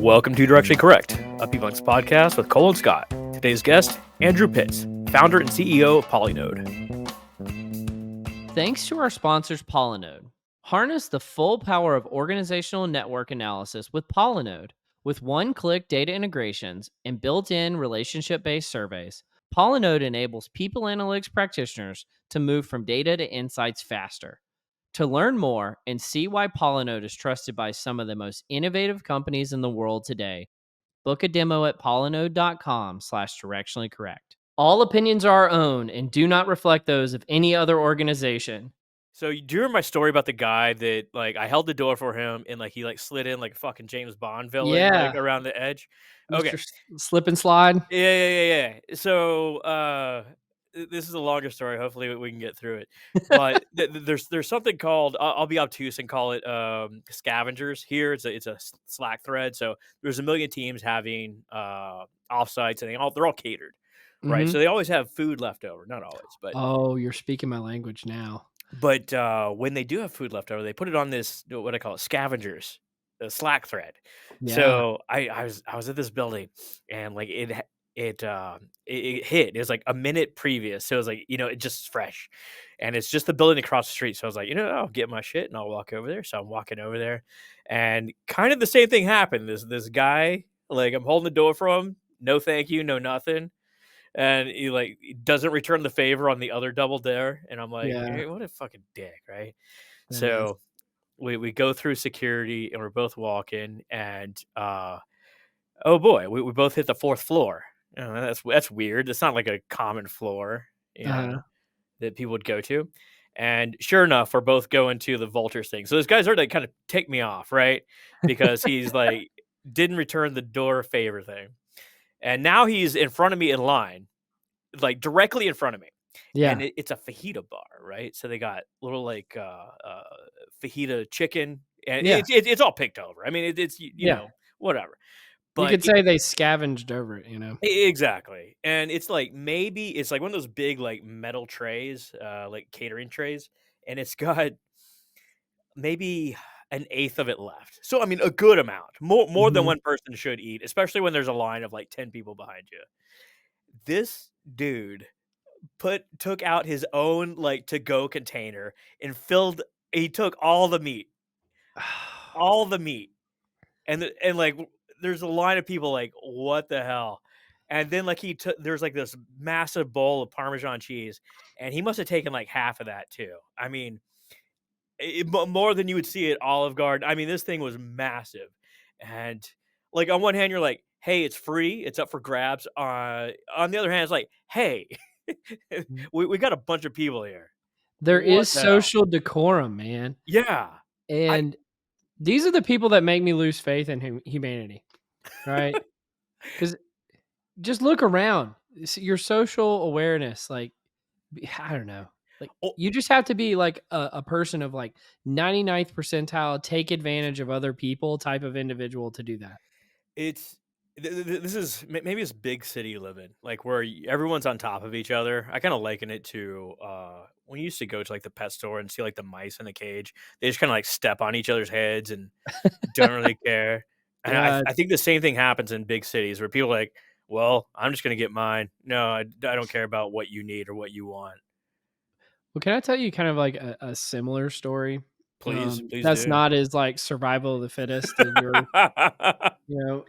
Welcome to Directionally Correct, a P-Punks podcast with Cole and Scott. Today's guest, Andrew Pitts, founder and CEO of Polinode. Thanks to our sponsors, Polinode. Harness the full power of organizational network analysis with Polinode. With one-click data integrations and built-in relationship-based surveys, Polinode enables people analytics practitioners to move from data to insights faster. To learn more and see why Polinode is trusted by some of the most innovative companies in the world today, book a demo at polinode.com/directionally correct. All opinions are our own and do not reflect those of any other organization. So do you remember my story about the guy that I held the door for him and he slid in like a fucking James Bond villain Yeah, around the edge? Okay. Mr. Slip and Slide. Yeah. So this is a longer story. Hopefully we can get through it. But there's something called I'll be obtuse and call it scavengers here. It's a Slack thread. So there's a million teams having offsites and they're all catered. Right. So they always have food left over. Not always, but Oh, you're speaking my language now. But when they do have food left over, they put it on this what I call it scavengers, the Slack thread. Yeah. So I was at this building and it hit. It was like a minute previous, so it was it just fresh, and it's just the building across the street. So I was like, I'll get my shit and I'll walk over there. So I'm walking over there, and kind of the same thing happened. This guy, I'm holding the door for him. No, thank you, no nothing. And he doesn't return the favor on the other double dare, and I'm like, Yeah. hey, what a fucking dick, right? That So we go through security and we're both walking, and oh boy, we both hit the fourth floor. That's weird. It's not like a common floor, that people would go to. And sure enough, we're both going to the vultures thing. So this guy's already kind of tick me off, right? Because he's didn't return the door favor thing. And now he's in front of me in line, directly in front of me. Yeah. And it's a fajita bar, right? So they got little fajita chicken, and Yeah. it's all picked over. I mean, it's you know, whatever. But you could say they scavenged over it, exactly. And it's maybe it's one of those big metal trays, catering trays, and it's got maybe an eighth of it left. So I mean, a good amount, more than one person should eat, especially when there's a line of 10 people behind you. This dude took out his own to-go container and he took all the meat. And there's a line of people what the hell? And then there's this massive bowl of Parmesan cheese, and he must have taken half of that too. I mean, more than you would see at Olive Garden. I mean, this thing was massive. And on one hand, you're like, hey, it's free, it's up for grabs. On the other hand, it's like, hey, we got a bunch of people here. There What is the hell? social decorum, man. Yeah. And these are the people that make me lose faith in humanity, right? Because just look around. Your social awareness, I don't know. You just have to be a person of 99th percentile, take advantage of other people type of individual to do that. This is maybe it's big city you live in, where everyone's on top of each other. I kind of liken it to when you used to go to the pet store and see the mice in a cage. They just kind of step on each other's heads and don't really care. And Yeah. I think the same thing happens in big cities where people are well, I'm just going to get mine. No, I don't care about what you need or what you want. Well, can I tell you kind of a similar story? Please That's do. not as survival of the fittest as your,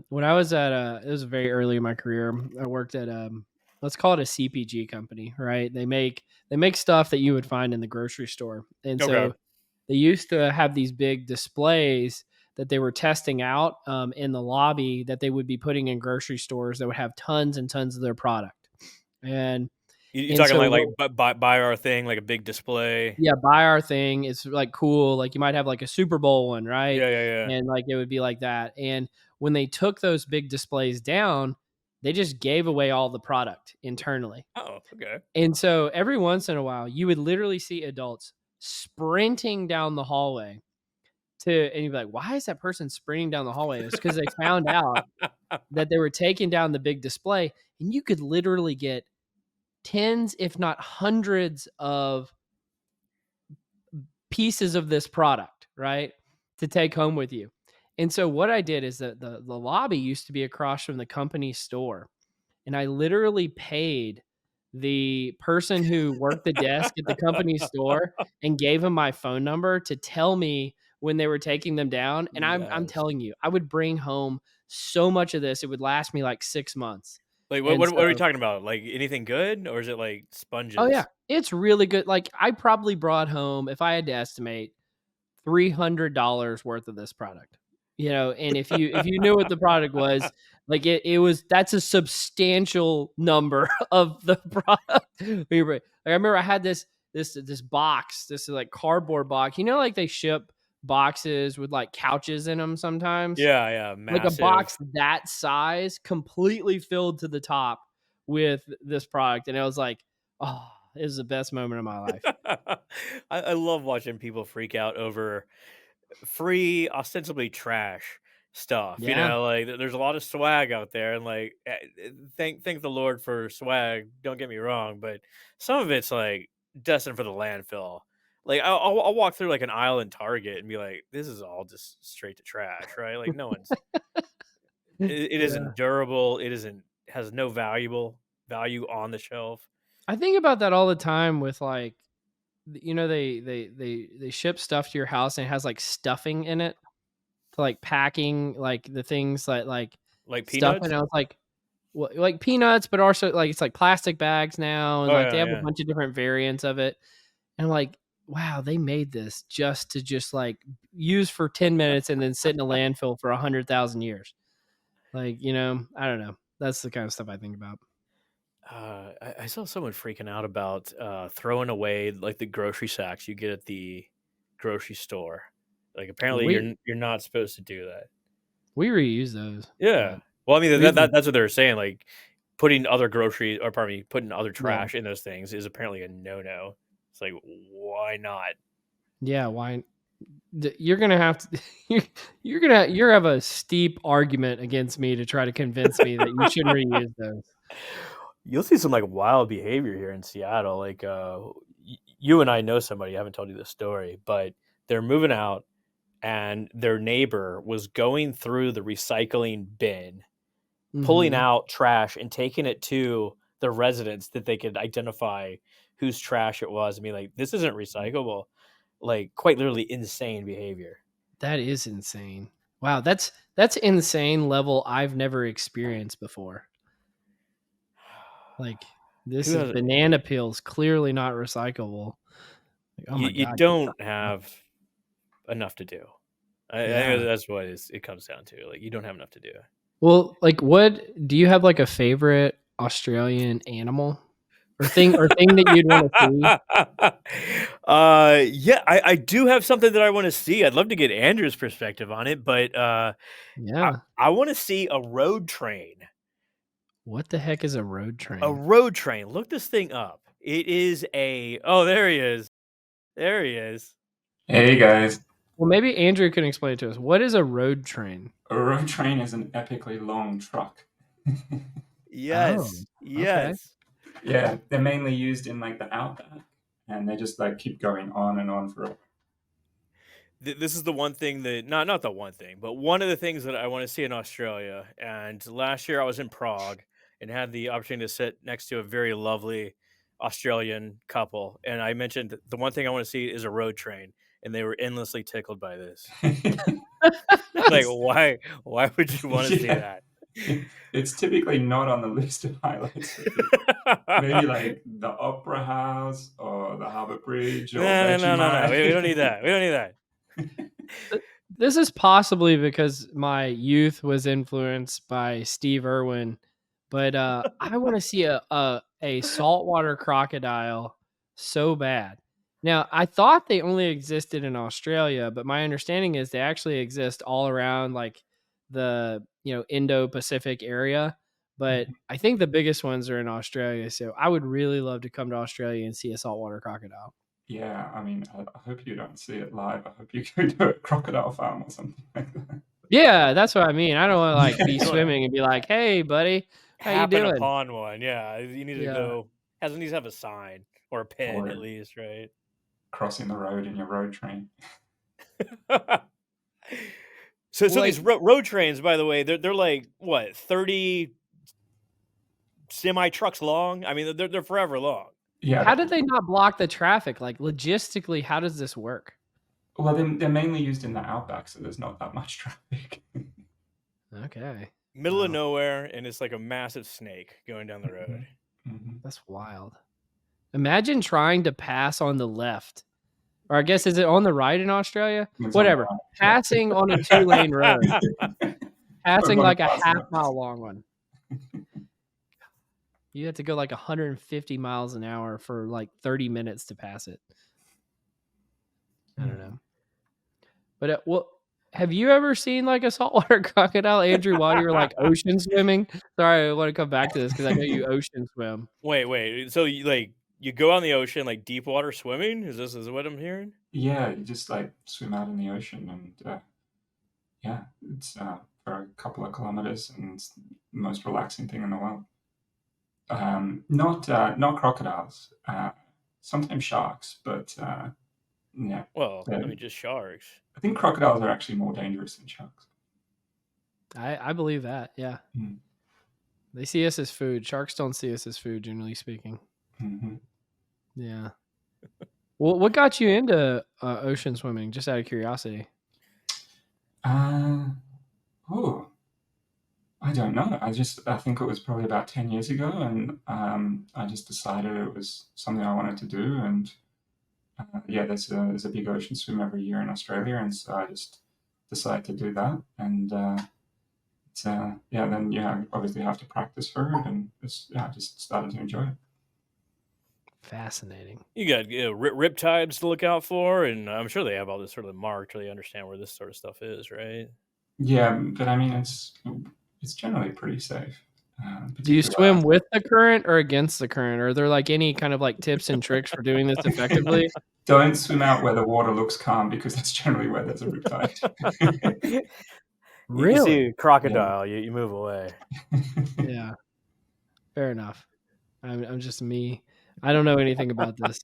when I was at it was very early in my career. I worked at let's call it a CPG company, right? They make stuff that you would find in the grocery store, and so they used to have these big displays that they were testing out in the lobby that they would be putting in grocery stores that would have tons and tons of their product. And you're talking buy our thing, a big display. Yeah, buy our thing. It's cool. You might have a Super Bowl one, right? Yeah. And it would be like that. And when they took those big displays down, they just gave away all the product internally. Oh, okay. And so every once in a while, you would literally see adults sprinting down the hallway and you'd be like, why is that person sprinting down the hallway? It's because they found out that they were taking down the big display, and you could literally get tens, if not hundreds of pieces of this product, right, to take home with you. And so what I did is that the lobby used to be across from the company store, and I literally paid the person who worked the desk at the company store and gave him my phone number to tell me when they were taking them down, and I'm Yes. telling you, I would bring home so much of this, it would last me like 6 months. Like, what And what what are we so talking about? Like, anything good, or is it, like, oh, yeah, sponges? it's really good. Like, I probably brought home, if I had to estimate, $300 worth of this product. You know, and if you knew what the product was, like it was that's a substantial number of the product. We were like, I remember I had this box, this like cardboard box. You know, like they ship boxes with like couches in them sometimes. Yeah, yeah, Like a massive. box that size, completely filled to the top with this product, and I was like, oh, it was the best moment of my life. I love watching people freak out over free, ostensibly trash stuff, Yeah. like, there's a lot of swag out there, and, like, thank the Lord for swag, don't get me wrong, but some of it's, like, destined for the landfill. Like, I'll walk through, like, an aisle in Target and be like, "This is all just straight to trash," right? Like, no one's it Yeah. isn't durable, it isn't has no value on the shelf. I think about that all the time with like, you know, they ship stuff to your house and it has like stuffing in it to like packing like the things like Like stuff, and peanuts? I was like, what, like peanuts, but also like it's like plastic bags now, and Oh, like they yeah, have a yeah. bunch of different variants of it, and I'm like, wow, they made this just to just like use for 10 minutes and then sit in a landfill for 100,000 years. Like, you know, I don't know. That's the kind of stuff I think about. I saw someone freaking out about throwing away like the grocery sacks you get at the grocery store. Like apparently We you're not supposed to do that. we reuse those, Yeah. but Well, I mean we've that's what they're saying. Like putting other grocery or pardon me, putting other yeah. trash in those things is apparently a no no. It's like why not? Yeah, why you're gonna have to you're have a steep argument against me to try to convince me that you shouldn't reuse those. You'll see some like wild behavior here in Seattle. Like you and I know somebody. I haven't told you this story, but they're moving out and their neighbor was going through the recycling bin, pulling Mhm. out trash and taking it to the residents that they could identify whose trash it was. I mean, like, this isn't recyclable. Like, quite literally insane behavior. That is insane. Wow, that's insane level I've never experienced before. Like, Who this is has banana peels, clearly not recyclable. Like, oh my you god, don't have enough to do. I yeah. think that's what it comes down to. Like, you don't have enough to do. Well, like, what do you have, like, a favorite Australian animal or thing that you'd wanna see? Yeah, I do have something that I wanna see. I'd love to get Andrew's perspective on it, but, I Yeah. I wanna see a road train. What the heck is a road A train? road train. Look this thing up. It is a oh, there he is. There he is. Hey guys, Well, maybe Andrew can explain it to us. What is a road train? a road train is an epically long truck. Oh, Yes. okay. Yes. Yeah, they're mainly used in like the outback, and they just like keep going on and on for. This is the one thing that not the one thing, but one of the things that I wanna see in Australia, and last year I was in Prague and had the opportunity to sit next to a very lovely Australian couple, and I mentioned that the one thing I wanna see is a road train, and they were endlessly tickled by this. Like, it's, why would you wanna see yeah, that? it's typically not on the list of highlights for people. Maybe like the Opera House or the Harbour Bridge or No, no, no, no, no. We don't need Vegemite. that. We don't need that. This is possibly because my youth was influenced by Steve Irwin, but I want to see a saltwater crocodile so bad. Now, I thought they only existed in Australia, but my understanding is they actually exist all around like the, Indo-Pacific area, but I think the biggest ones are in Australia, so I would really love to come to Australia and see a saltwater crocodile. Yeah, I mean, I hope you don't see it live. I hope you go to a crocodile farm or something like that. Yeah, that's what I mean. I don't wanna, like, be You wanna swimming and be like, "Hey, buddy, how you happen doing?" upon one. Yeah. You need to Yeah. go has needs to have a sign or a pin at Or least, right? crossing the road in your road train. So Well, these road trains, by the way, they're like what 30 semi trucks long. I mean, they're forever long. Yeah. how did they not block the traffic? Like logistically, how does this work? Well, they're mainly used in the outback, so there's not that much traffic. Okay. Middle of Wow. nowhere, and it's like a massive snake going down the road. Mm-hmm. That's wild. Imagine trying to pass on the left. Or I guess, is it on the right in Australia? It's Whatever. on Passing on a 2-lane road. Passing like a Pass it. half-mile long one. You have to go like 150 miles an hour for like 30 minutes to pass it. I don't know. But well, have you ever seen like a saltwater crocodile, Andrew, while you were like ocean swimming? Sorry, I want to come back to this because I know you ocean swim. Wait. So you go out in the ocean, like deep water swimming? Is what I'm hearing? Yeah, you just like swim out in the ocean, and yeah, it's for a couple of kilometers, and it's the most relaxing thing in the world. Not crocodiles. Sometimes sharks, but yeah. Well, I mean, just sharks. I think crocodiles are actually more dangerous than sharks. I believe that. Yeah. Mm. They see us as food. Sharks don't see us as food, generally speaking. Mm-hmm. Yeah. Well, what got you into ocean swimming? Just out of curiosity. Oh, I don't know. I think it was probably about 10 years ago, and I just decided it was something I wanted to do. And yeah, there's a big ocean swim every year in Australia, and so I just decided to do that. And then obviously have to practice for it, and I just started to enjoy it. Fascinating. You got riptides to look out for, and I'm sure they have all this sort of marked, so they understand where this sort of stuff is, right? Yeah, but I mean, it's generally pretty safe. Do you swim with the current or against the current? Are there like any kind of like tips and tricks for doing this effectively? Don't swim out where the water looks calm, because that's generally where there's a riptide. Really? You see a crocodile, you move away. Yeah. Fair enough. I'm just me. I don't know anything about this.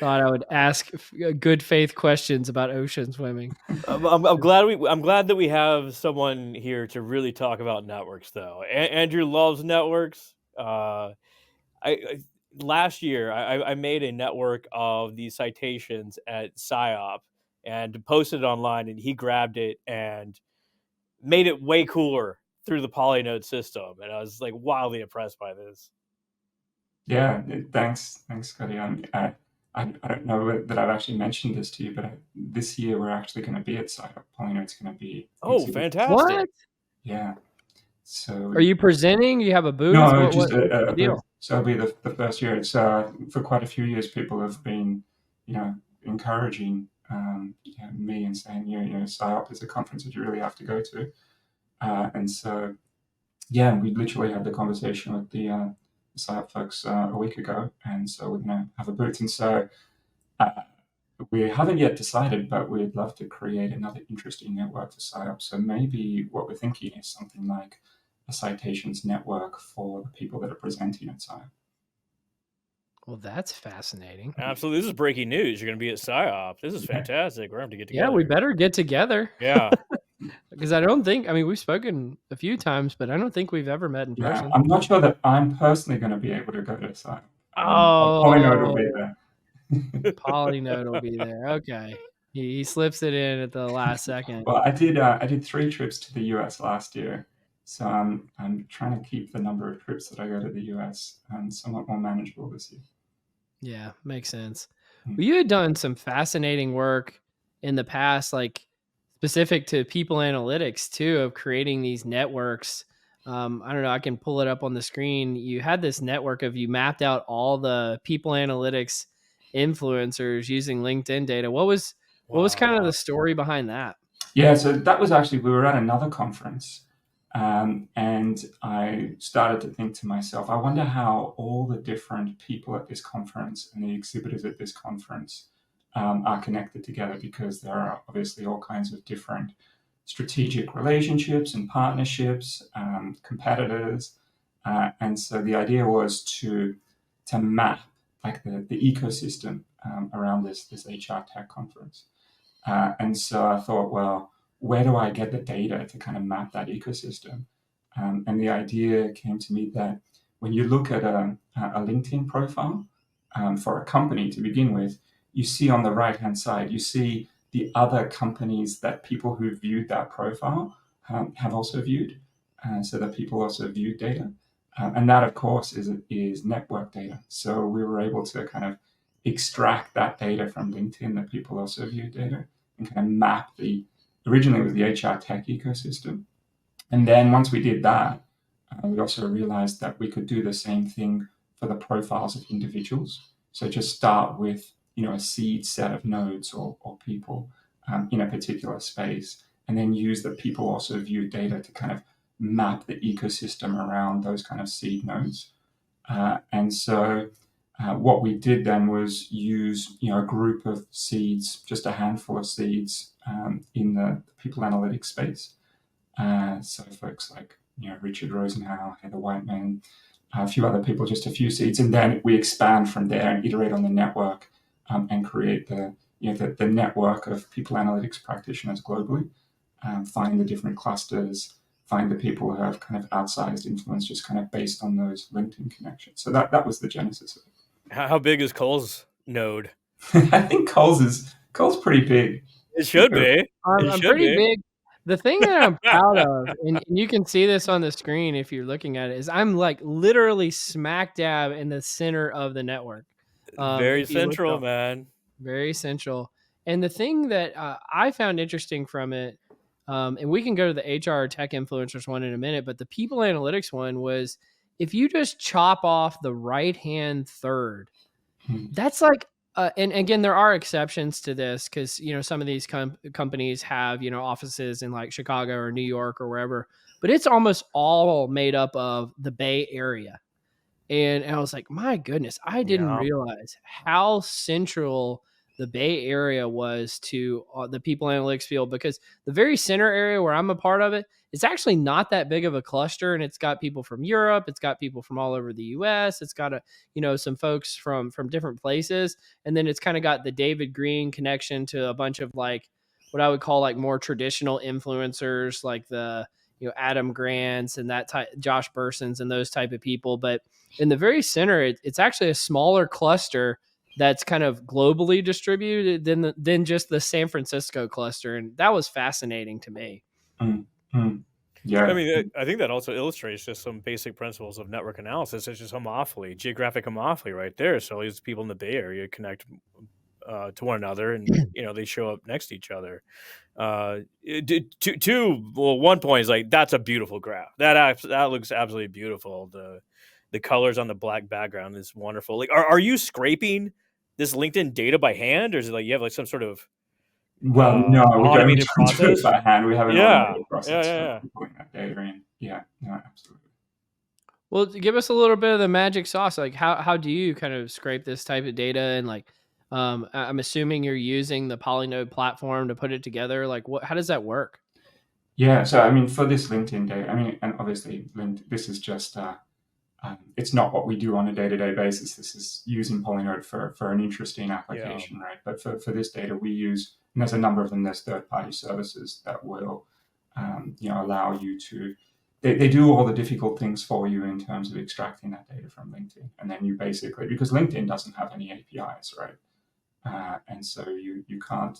Thought I would ask good faith questions about ocean swimming. I'm glad that we have someone here to really talk about networks, though. Andrew loves networks. Last year I made a network of these citations at PsyOp and posted it online, and he grabbed it and made it way cooler through the Polinode system, and I was like wildly impressed by this. Yeah, thanks, Scotty. I don't know that I've actually mentioned this to you, but this year we're actually going to be at PsyOp. Polinode's going to be. Oh, fantastic! What? Yeah. So are you presenting? You have a booth? No, what's the deal? booth. So it'll be the first year. It's for quite a few years, people have been, encouraging me and saying, PsyOp is a conference that you really have to go to, and so yeah, we literally had the conversation with the PsyOp folks a week ago, and so we're going to have a booth, and so we haven't yet decided, but we'd love to create another interesting network for PsyOp. So maybe what we're thinking is something like a citations network for the people that are presenting at PsyOp. Well, that's fascinating. Absolutely. This is breaking news. You're going to be at PsyOp. This is fantastic. We're going to have to get together. Yeah, we better get together. Yeah. Because we've spoken a few times, but I don't think we've ever met in person. I'm not sure that I'm personally going to be able to go to PsyOp. Polinode will be there. Polinode will be there. Okay. He slips it in at the last second. Well, I did 3 trips to the US last year, so I'm trying to keep the number of trips that I go to the US somewhat more manageable this year. Yeah, makes sense. Well, you had done some fascinating work in the past, like specific to people analytics too, of creating these networks. I don't know, I can pull it up on the screen. You had this network you mapped out all the people analytics influencers using LinkedIn data. What was kind of the story behind that? Yeah, so that was actually, we were at another conference, and I started to think to myself, I wonder how all the different people at this conference and the exhibitors at this conference are connected together, because there are obviously all kinds of different strategic relationships and partnerships, competitors, and so the idea was to map like the ecosystem around this HR tech conference. And so I thought, well, where do I get the data to kind of map that ecosystem? And the idea came to me that when you look at a LinkedIn profile for a company to begin with, you see on the right-hand side, you see the other companies that people who viewed that profile have also viewed, so that people also viewed data. And that, of course, is network data. So we were able to kind of extract that data from LinkedIn that people also viewed data and kind of map originally it was the HR tech ecosystem. And then once we did that, we also realized that we could do the same thing for the profiles of individuals. So just start with, a seed set of nodes or people in a particular space, and then use the people also view data to kind of map the ecosystem around those kind of seed nodes. And so what we did then was use, a group of seeds, just a handful of seeds in the people analytics space. So folks like, Richard Rosenhau, Heather Whiteman, a few other people, just a few seeds, and then we expand from there and iterate on the network and create the network of people analytics practitioners globally. Find the different clusters, find the people who have kind of outsized influence, just kind of based on those LinkedIn connections. So that was the genesis of it. How big is Cole's node? I think Cole's pretty big. It should be. It I'm should pretty be. big. The thing that I'm proud of, and you can see this on the screen if you're looking at it, is I'm like literally smack dab in the center of the network. Very If you look central, up, man. very central. And the thing that I found interesting from it, and we can go to the HR tech influencers one in a minute, but the people analytics one was if you just chop off the right hand third, that's like and again, there are exceptions to this because some of these companies have offices in like Chicago or New York or wherever, but it's almost all made up of the Bay Area. And I was like, my goodness, I didn't Yeah. realize how central the Bay Area was to the people analytics field, because the very center area where I'm a part of it, it's actually not that big of a cluster. And it's got people from Europe. It's got people from all over the US. It's got some folks from different places. And then it's kind of got the David Green connection to a bunch of like what I would call like more traditional influencers, like the, Adam Grants and that type, Josh Bursons and those type of people. But in the very center, it's actually a smaller cluster that's kind of globally distributed than just the San Francisco cluster, and that was fascinating to me. Yeah. I mean, I think that also illustrates just some basic principles of network analysis. It's just homophily, geographic homophily right there. So these people in the Bay Area connect to one another, and they show up next to each other. One point is like that's a beautiful graph. That looks absolutely beautiful. The colors on the black background is wonderful. Like, are you scraping this LinkedIn data by hand, or is it like you have like some sort of Well, no, we don't automated do it process? by hand. We have an Yeah, automated yeah, process yeah, for yeah. pulling that data in. Yeah, no, absolutely. Well, give us a little bit of the magic sauce. Like, how do you kind of scrape this type of data? And like, I'm assuming you're using the Polinode platform to put it together. Like, how does that work? Yeah, so I mean, for this LinkedIn data, I mean, and obviously, this is just it's not what we do on a day-to-day basis. This is using Polinode for an interesting Yeah. application, right? But for this data, we use, and there's a number of them. There's third-party services that will, allow you to. They do all the difficult things for you in terms of extracting that data from LinkedIn, and then you basically, because LinkedIn doesn't have any APIs, right? And so you can't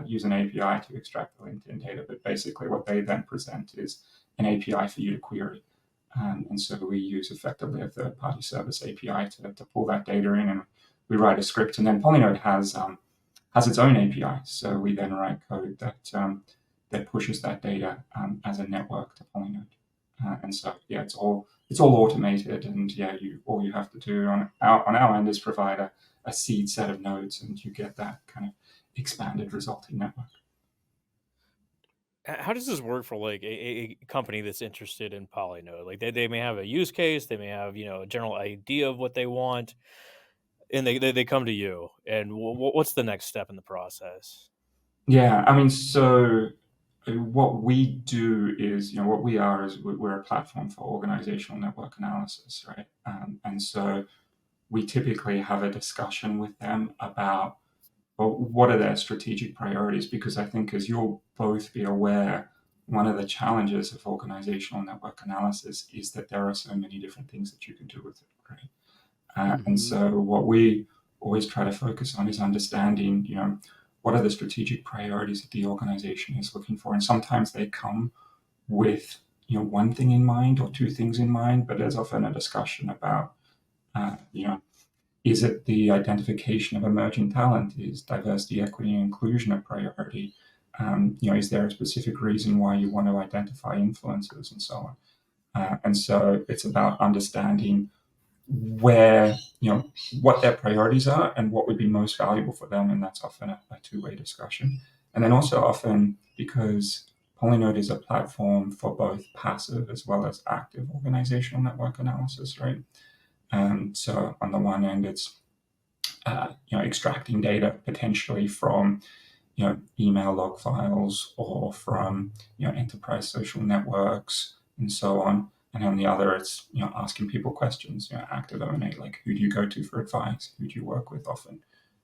use an API to extract the LinkedIn data, but basically what they then present is an API for you to query. And so we use effectively a third-party service API to pull that data in, and we write a script. And then Polinode has its own API, so we then write code that pushes that data as a network to Polinode. And so yeah, it's all automated, and yeah, all you have to do on our end is provide a seed set of nodes, and you get that kind of expanded resulting network. How does this work for like a company that's interested in Polynode? Like they may have a use case, they may have a general idea of what they want, and they come to you. And what's the next step in the process? Yeah, I mean, so what we do is, what we are is we're a platform for organizational network analysis, right? And so we typically have a discussion with them about well, what are their strategic priorities? Because I think, as you'll both be aware, one of the challenges of organizational network analysis is that there are so many different things that you can do with it, right? And so what we always try to focus on is understanding, what are the strategic priorities that the organization is looking for? And sometimes they come with, one thing in mind or two things in mind, but there's often a discussion about, is it the identification of emerging talent? Is diversity, equity, and inclusion a priority? Is there a specific reason why you want to identify influencers and so on? And so it's about understanding where, what their priorities are and what would be most valuable for them. And that's often a two-way discussion. And then also often, because Polinode is a platform for both passive as well as active organizational network analysis, right? So on the one end, it's extracting data potentially from email log files or from enterprise social networks and so on. And on the other, it's asking people questions, active ONA, like who do you go to for advice, who do you work with often,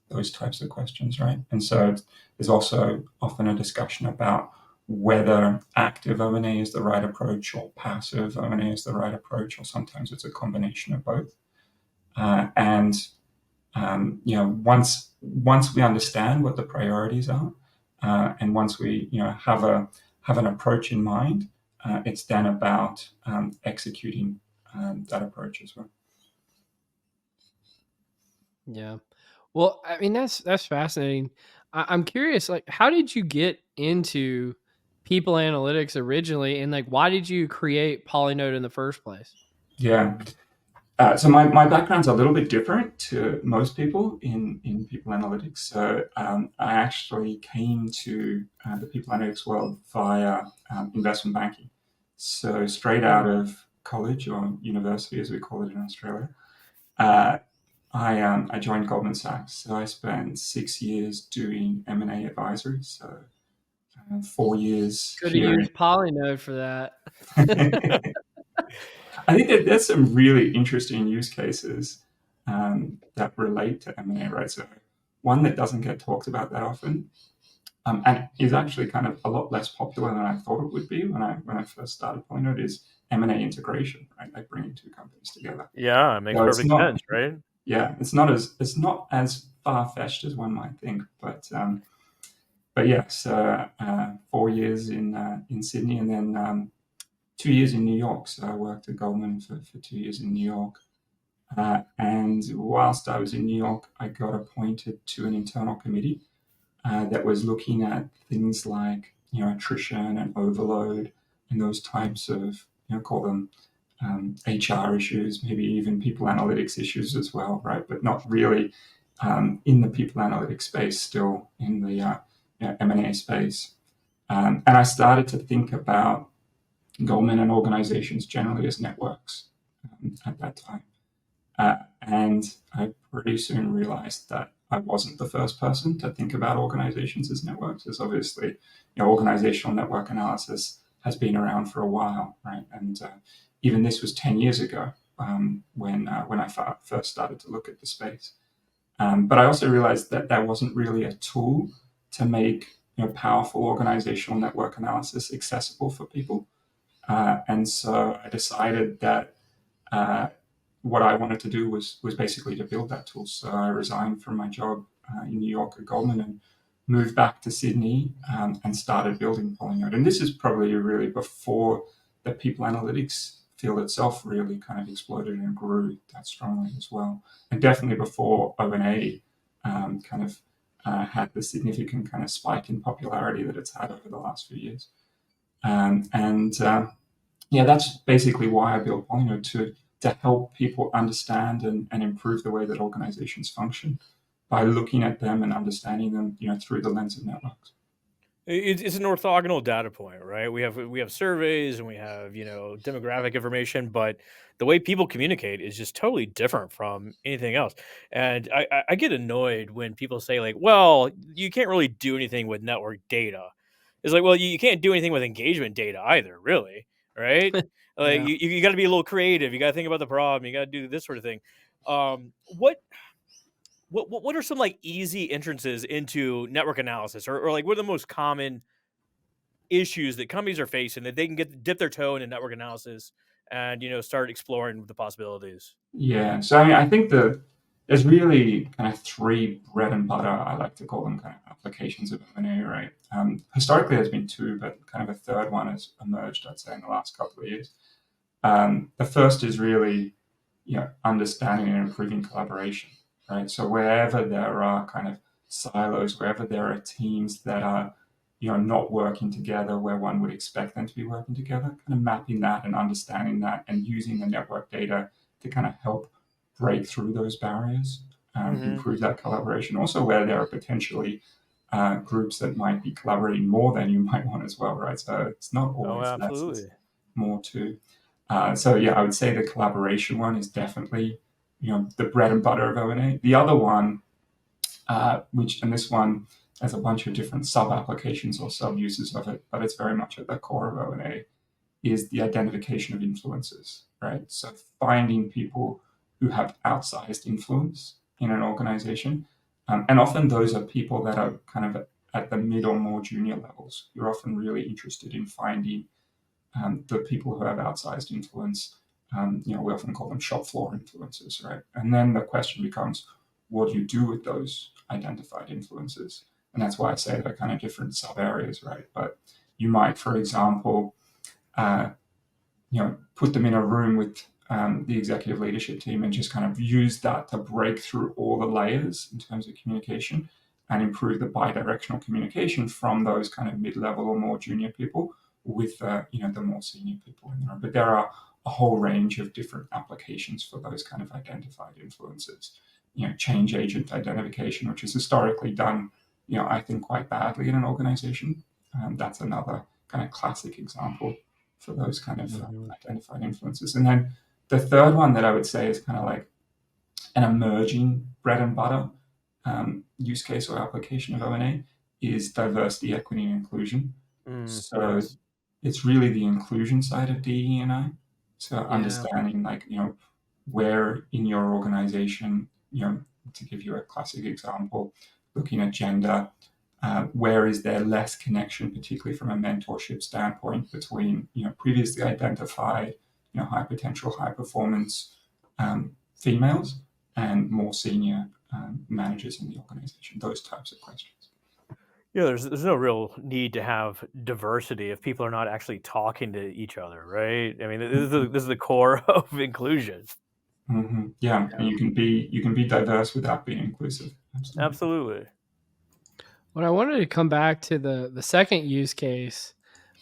those types of questions, right? And so there's also often a discussion about whether active ONA is the right approach or passive ONA is the right approach, or sometimes it's a combination of both. Once we understand what the priorities are, and once we have an approach in mind, it's then about executing that approach as well. Yeah. Well, I mean, that's fascinating. I'm curious, like, how did you get into people analytics originally, and like, why did you create Polynode in the first place? Yeah. So my background's a little bit different to most people in people analytics. So I actually came to the people analytics world via investment banking. So straight out of college, or university as we call it in Australia, I joined Goldman Sachs. So I spent 6 years doing M&A advisory. So 4 years Could have here. used Polynode for that. I think that there's some really interesting use cases that relate to M&A, right? So one that doesn't get talked about that often, and is actually kind of a lot less popular than I thought it would be when I first started Polinode, is M&A integration, right? Like bringing two companies together. Yeah, it makes perfect sense, right? Yeah, it's not as far-fetched as one might think, but yes, 4 years in Sydney, and then 2 years in New York. So I worked at Goldman for 2 years in New York. And whilst I was in New York, I got appointed to an internal committee that was looking at things like attrition and overload and those types of call them HR issues, maybe even people analytics issues as well, right? But not really in the people analytics space, still in the M&A space. And I started to think about Goldman and organizations generally as networks at that time. And I pretty soon realized that I wasn't the first person to think about organizations as networks. As obviously, organizational network analysis has been around for a while, right? And even this was 10 years ago when I first started to look at the space. But I also realized that there wasn't really a tool to make powerful organizational network analysis accessible for people. And so I decided that what I wanted to do was basically to build that tool. So I resigned from my job in New York at Goldman and moved back to Sydney and started building Polinode. And this is probably really before the people analytics field itself really kind of exploded and grew that strongly as well. And definitely before ONA had the significant kind of spike in popularity that it's had over the last few years. That's basically why I built Polinode, to help people understand and improve the way that organizations function by looking at them and understanding them, through the lens of networks. It's an orthogonal data point, right? We have surveys and we have demographic information, but the way people communicate is just totally different from anything else. And I get annoyed when people say like, "Well, you can't really do anything with network data." It's like, well, you can't do anything with engagement data either, really, right? Like Yeah. you got to be a little creative. You got to think about the problem. You got to do this sort of thing. What what are some like easy entrances into network analysis, or like what are the most common issues that companies are facing that they can dip their toe into network analysis and start exploring the possibilities? Yeah. So I mean, I think there's really kind of three bread and butter, I like to call them, kind of applications of ONA, right? Historically, there's been two, but kind of a third one has emerged, I'd say, in the last couple of years. The first is really, understanding and improving collaboration, right? So wherever there are kind of silos, wherever there are teams that are, not working together where one would expect them to be working together, kind of mapping that and understanding that and using the network data to kind of help break through those barriers, improve that collaboration. Also, where there are potentially groups that might be collaborating more than you might want as well, right? So it's not always less, it's Absolutely. more too. So yeah, I would say the collaboration one is definitely, the bread and butter of ONA. The other one, and this one has a bunch of different sub applications or sub uses of it, but it's very much at the core of ONA, is the identification of influences, right? So finding people who have outsized influence in an organization. And often those are people that are kind of at the mid or more junior levels. You're often really interested in finding the people who have outsized influence. We often call them shop floor influencers, right? And then the question becomes, what do you do with those identified influences? And that's why I say they're kind of different sub areas, right? But you might, for example, put them in a room with the executive leadership team and just kind of use that to break through all the layers in terms of communication and improve the bi-directional communication from those kind of mid-level or more junior people with the more senior people in the room. But there are a whole range of different applications for those kind of identified influences. Change agent identification, which is historically done, I think quite badly in an organization. That's another kind of classic example for those kind of identified influences. And then the third one that I would say is kind of like an emerging bread and butter use case or application of ONA is diversity, equity, and inclusion. So Yes. it's really the inclusion side of DE&I. So understanding where in your organization, to give you a classic example, looking at gender, where is there less connection, particularly from a mentorship standpoint, between previously identified high potential, high performance females and more senior managers in the organization? Those types of questions. There's no real need to have diversity if people are not actually talking to each other, right? I mean, this is the core of inclusion. Yeah, and you can be diverse without being inclusive. Absolutely. Well, I wanted to come back to the second use case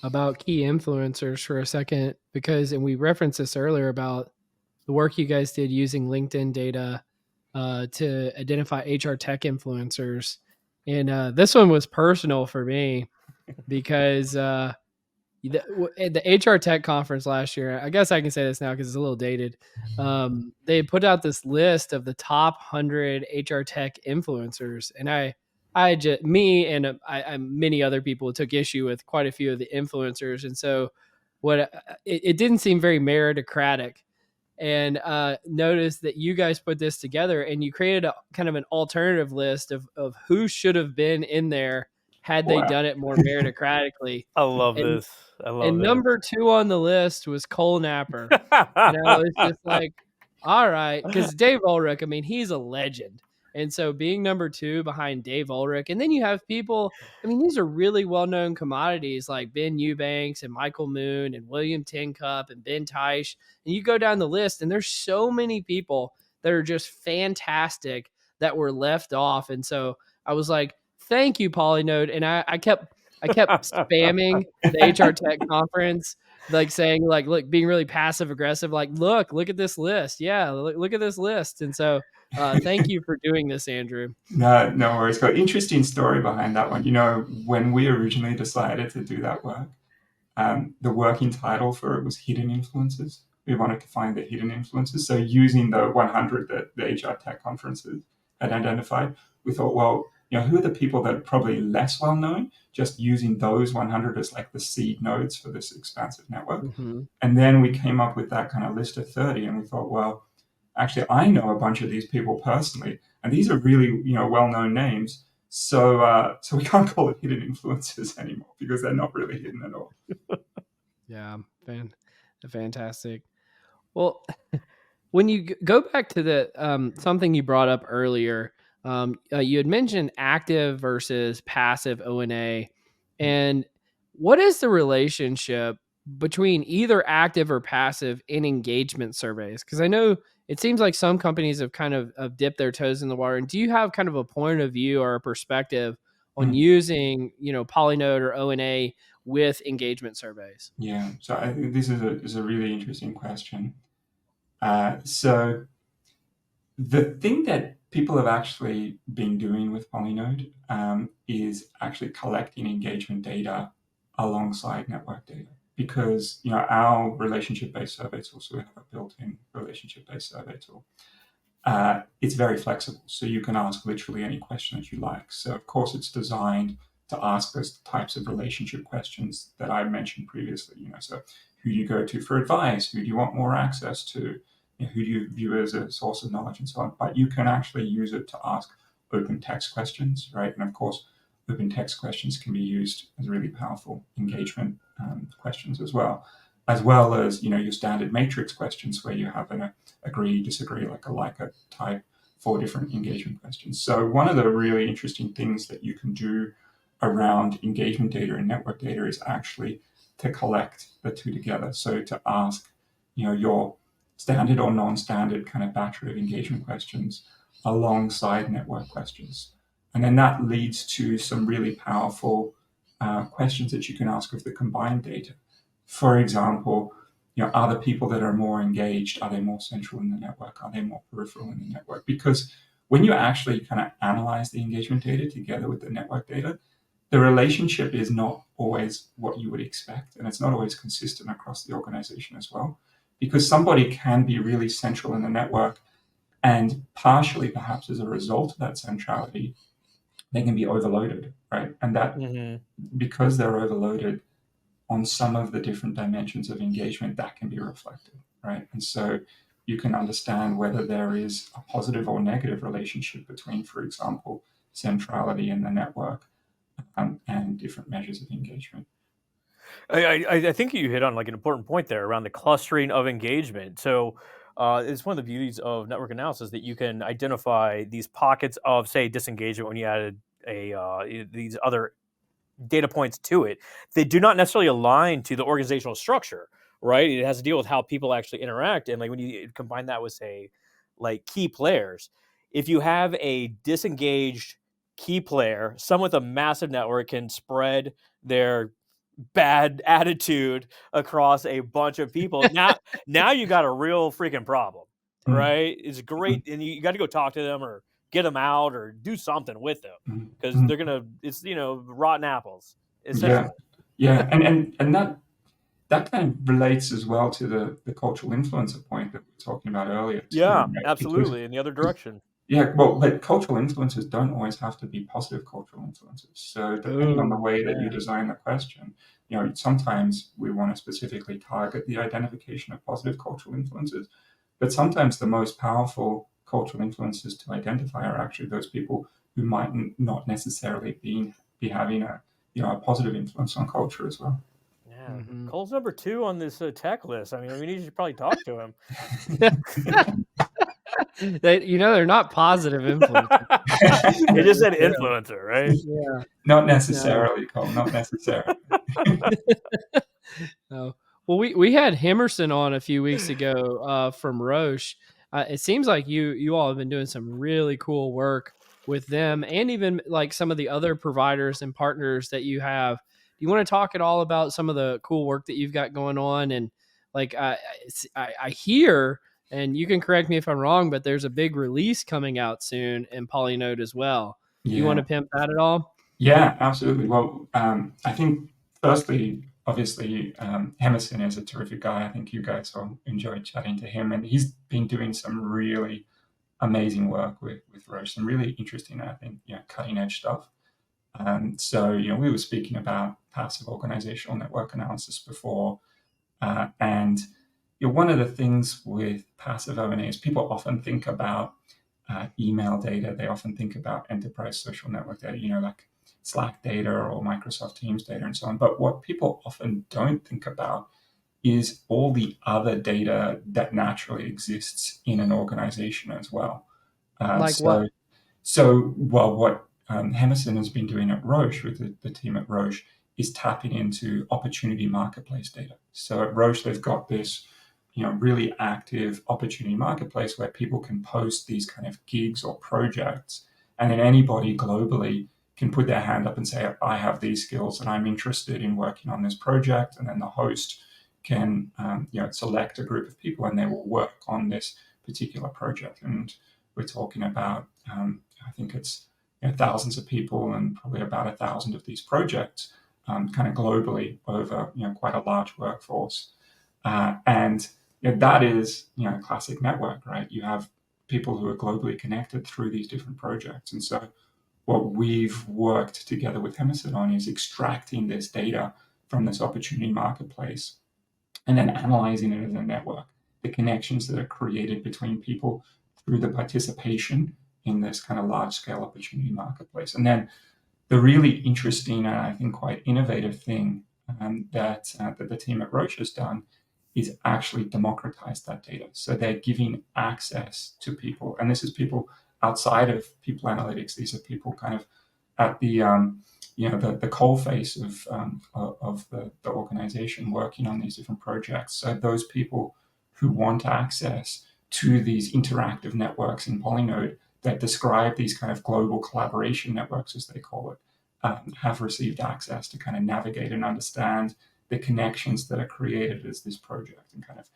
about key influencers for a second, and we referenced this earlier about the work you guys did using LinkedIn data to identify HR tech influencers. And this one was personal for me because at the HR tech conference last year, I guess I can say this now because it's a little dated. They put out this list of the top 100 HR tech influencers, and many other people took issue with quite a few of the influencers, and so it didn't seem very meritocratic. And noticed that you guys put this together and you created a kind of an alternative list of who should have been in there had they done it more meritocratically. I love this. And number 2 on the list was Cole Napper. And I was just like, all right, because Dave Ulrich, I mean, he's a legend. And so being number 2 behind Dave Ulrich, and then you have people, I mean, these are really well-known commodities like Ben Eubanks and Michael Moon and William Tincup and Ben Teich. And you go down the list and there's so many people that are just fantastic that were left off. And so I was like, thank you, Polinode. And I kept spamming the HR Tech conference, like saying, like, look, being really passive aggressive, like, look at this list. Yeah, look at this list. And so thank you for doing this, Andrew. No worries. Got interesting story behind that one. When we originally decided to do that work, the working title for it was Hidden Influences. We wanted to find the hidden influences. So using the 100 that the HR Tech conferences had identified, we thought, well, who are the people that are probably less well known? Just using those 100 as like the seed nodes for this expansive network. And then we came up with that kind of list of 30, and we thought, well, actually, I know a bunch of these people personally, and these are really, well-known names. So we can't call it hidden influencers anymore because they're not really hidden at all. Yeah, fantastic. Well, when you go back to the something you brought up earlier, you had mentioned active versus passive ONA, and what is the relationship between either active or passive in engagement surveys? Because I know it seems like some companies have kind of dipped their toes in the water. And do you have kind of a point of view or a perspective on using, Polinode or ONA with engagement surveys? Yeah, so I think this is a really interesting question. So the thing that people have actually been doing with Polinode is actually collecting engagement data alongside network data, because our relationship-based survey tools, so we have a built-in relationship-based survey tool. It's very flexible, so you can ask literally any question that you like. So of course it's designed to ask those types of relationship questions that I mentioned previously. So who do you go to for advice? Who do you want more access to? Who do you view as a source of knowledge, and so on? But you can actually use it to ask open text questions, right? And of course, open text questions can be used as really powerful engagement questions as well as your standard matrix questions where you have an agree, disagree, like a type, 4 different engagement questions. So one of the really interesting things that you can do around engagement data and network data is actually to collect the two together. So to ask, your standard or non-standard kind of battery of engagement questions alongside network questions. And then that leads to some really powerful questions that you can ask of the combined data. For example, are the people that are more engaged, are they more central in the network? Are they more peripheral in the network? Because when you actually kind of analyze the engagement data together with the network data, the relationship is not always what you would expect, and it's not always consistent across the organization as well. Because somebody can be really central in the network, and partially perhaps as a result of that centrality, they can be overloaded, right? And that because they're overloaded on some of the different dimensions of engagement, that can be reflected, right? And so you can understand whether there is a positive or negative relationship between, for example, centrality in the network and different measures of engagement. I think you hit on like an important point there around the clustering of engagement. So it's one of the beauties of network analysis that you can identify these pockets of, say, disengagement when you added these other data points to it. They do not necessarily align to the organizational structure, right? It has to deal with how people actually interact. And like when you combine that with, say, like key players, if you have a disengaged key player, someone with a massive network can spread their bad attitude across a bunch of people. Now you got a real freaking problem, right? It's great, and you got to go talk to them or get them out or do something with them because they're gonna. It's rotten apples essentially. Yeah, and that kind of relates as well to the cultural influencer point that we were talking about earlier too. Yeah, Right? absolutely. In the other direction. Yeah, well, but cultural influences don't always have to be positive cultural influences. So depending on the way that you design the question, sometimes we want to specifically target the identification of positive cultural influences, but sometimes the most powerful cultural influences to identify are actually those people who might not necessarily be having a positive influence on culture as well. Yeah, Cole's number 2 on this tech list. I mean, we need to probably talk to him. They're not positive influences. They just said influencer, right? Yeah. Not necessarily, Cole. Not necessarily. No. Well, we had Hemerson on a few weeks ago from Roche. It seems like you all have been doing some really cool work with them, and even like some of the other providers and partners that you have. Do you want to talk at all about some of the cool work that you've got going on? And like I hear, and you can correct me if I'm wrong, but there's a big release coming out soon in Polinode as well. Do you want to pimp that at all? Yeah, absolutely. Well, I think firstly, obviously, Hemerson is a terrific guy. I think you guys will enjoy chatting to him, and he's been doing some really amazing work with Roche, some really interesting, I think, cutting edge stuff. So, we were speaking about passive organizational network analysis before, and one of the things with passive ONA is people often think about email data. They often think about enterprise social network data, like Slack data or Microsoft Teams data and so on. But what people often don't think about is all the other data that naturally exists in an organization as well. Like what? What Hemerson has been doing at Roche with the team at Roche is tapping into opportunity marketplace data. So at Roche, they've got this, really active opportunity marketplace where people can post these kind of gigs or projects, and then anybody globally can put their hand up and say, I have these skills and I'm interested in working on this project. And then the host can, select a group of people and they will work on this particular project. And we're talking about, I think it's thousands of people and probably about 1,000 of these projects, kind of globally over quite a large workforce. And that is a classic network, right? You have people who are globally connected through these different projects. And so what we've worked together with Hemerson on is extracting this data from this opportunity marketplace and then analyzing it as a network, the connections that are created between people through the participation in this kind of large-scale opportunity marketplace. And then the really interesting and I think quite innovative thing that the team at Roche has done is actually democratize that data. So they're giving access to people, and this is people outside of people analytics. These are people kind of at the the coalface of the organization working on these different projects. So those people who want access to these interactive networks in Polinode that describe these kind of global collaboration networks, as they call it, have received access to kind of navigate and understand the connections that are created as this project and kind of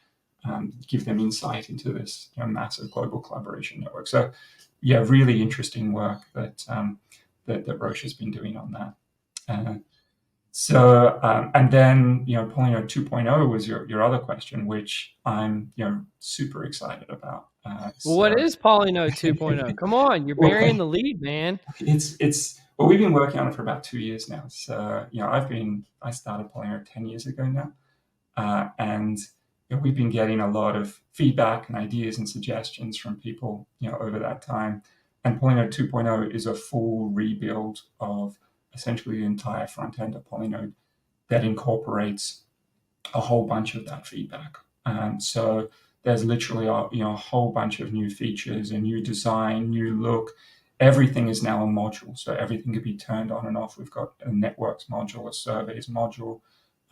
give them insight into this massive global collaboration network. So, really interesting work that Roche has been doing on that. And then Polinode 2.0 was your other question, which I'm super excited about. Well, what is Polinode 2.0? Come on, you're burying the lead, man. Well, we've been working on it for about 2 years now. So I started Polinode 10 years ago now, and we've been getting a lot of feedback and ideas and suggestions from people over that time. And Polinode 2.0 is a full rebuild of essentially the entire front end of Polinode that incorporates a whole bunch of that feedback. So there's literally a whole bunch of new features, a new design, new look. Everything is now a module, so everything can be turned on and off. We've got a networks module, a surveys module.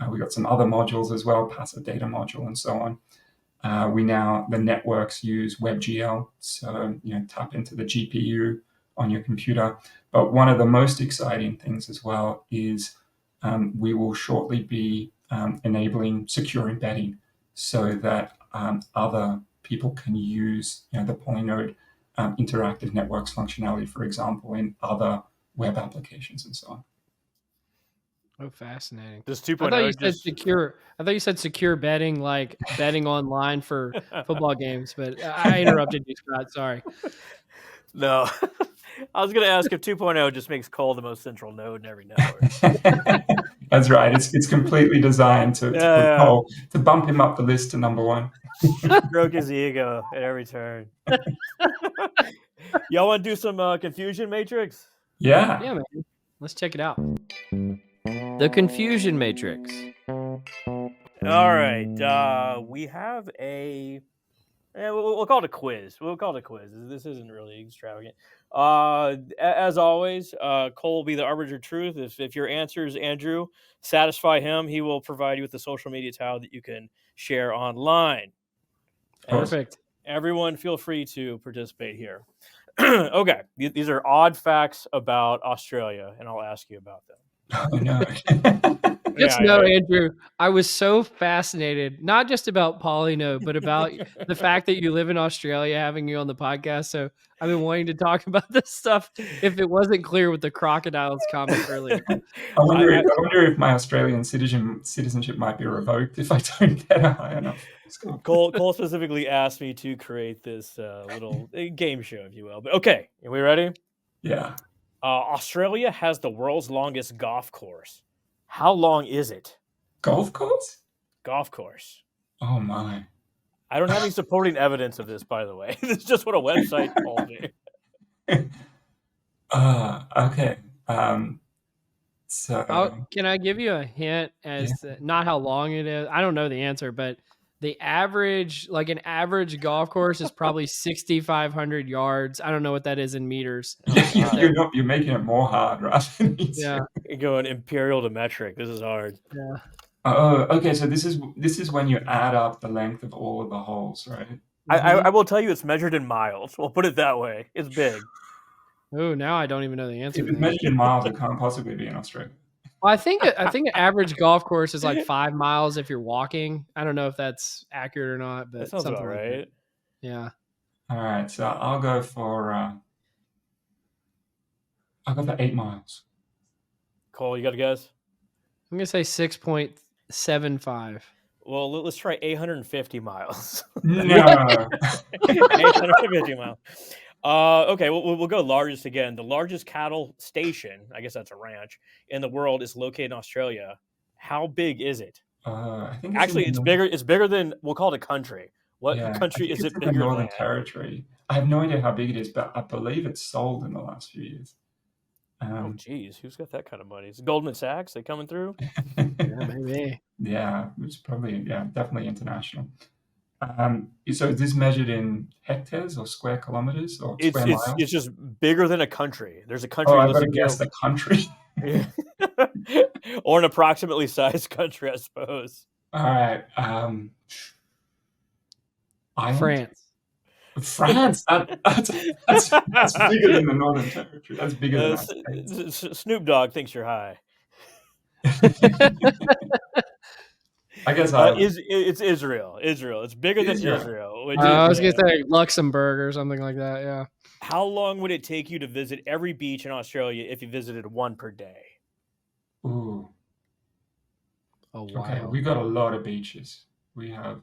We've got some other modules as well, passive data module, and so on. The networks use WebGL, so tap into the GPU on your computer. But one of the most exciting things as well is we will shortly be enabling secure embedding so that other people can use the Polinode interactive networks functionality, for example, in other web applications and so on. Oh, fascinating. This I 2.0 thought you said secure. I thought you said secure betting, like betting online for football games. But I interrupted you, Scott. Sorry. No, I was going to ask if 2.0 just makes Cole the most central node in every network. That's right. It's completely designed to put Cole, to bump him up the list to number one. Broke his ego at every turn. Y'all want to do some confusion matrix? Yeah, man. Let's check it out. The confusion matrix. All right. We have a... we'll call it a quiz. This isn't really extravagant. As always, Cole will be the arbiter of truth. If your answers, Andrew, satisfy him, he will provide you with the social media tile that you can share online. Perfect. Everyone, feel free to participate here. Okay, these are odd facts about Australia, and I'll ask you about them. Oh, no. Just know, Andrew, I was so fascinated, not just about Polinode, but about the fact that you live in Australia, having you on the podcast. So I've been wanting to talk about this stuff if it wasn't clear with the crocodiles comment earlier. I wonder if my Australian citizenship might be revoked if I don't get a high enough score. Cole specifically asked me to create this little game show, if you will. But okay, are we ready? Yeah. Australia has the world's longest golf course. How long is it? Golf course? Golf course. Oh my. I don't have any supporting evidence of this, by the way. This is just what a website told me. Okay. So Can I give you a hint as to not how long it is? I don't know the answer, but the average, like an average golf course, is probably 6,500 yards. I don't know what that is in meters. you're making it more hard rather than easier. Yeah. You're going imperial to metric. This is hard. Yeah. Oh, okay. So this is when you add up the length of all of the holes, right? I will tell you it's measured in miles. We'll put it that way. It's big. Oh, now I don't even know the answer. If it's measured in miles, it can't possibly be in Australia. Well, I think an average golf course is like 5 miles if you're walking. I don't know if that's accurate or not, but That sounds about right. Like yeah. All right, so I'll go for 8 miles. Cole, you got to guess? I'm gonna say 6.75. Well, let's try 850 miles. No. 850 miles. Okay, we'll go largest again. The largest cattle station, I guess that's a ranch, in the world is located in Australia. How big is it? I think Actually, it's bigger. It's bigger than, we'll call it a country. What country is it bigger Northern than? Territory. I have no idea how big it is, but I believe it's sold in the last few years. Oh, geez, who's got that kind of money? Is it Goldman Sachs? They coming through? Yeah, maybe. Yeah, it's probably definitely international. So is this measured in hectares or square kilometers or square miles? It's just bigger than a country. There's a country. Oh, I've got to guess the country. Or an approximately sized country, I suppose. All right. France. France. That's bigger than the Northern Territory. That's bigger than Snoop Dogg thinks you're high. I guess it's Israel. It's bigger than Israel. I was gonna say Luxembourg or something like that. Yeah. How long would it take you to visit every beach in Australia if you visited one per day? Ooh. Oh wow. Okay, we got a lot of beaches. We have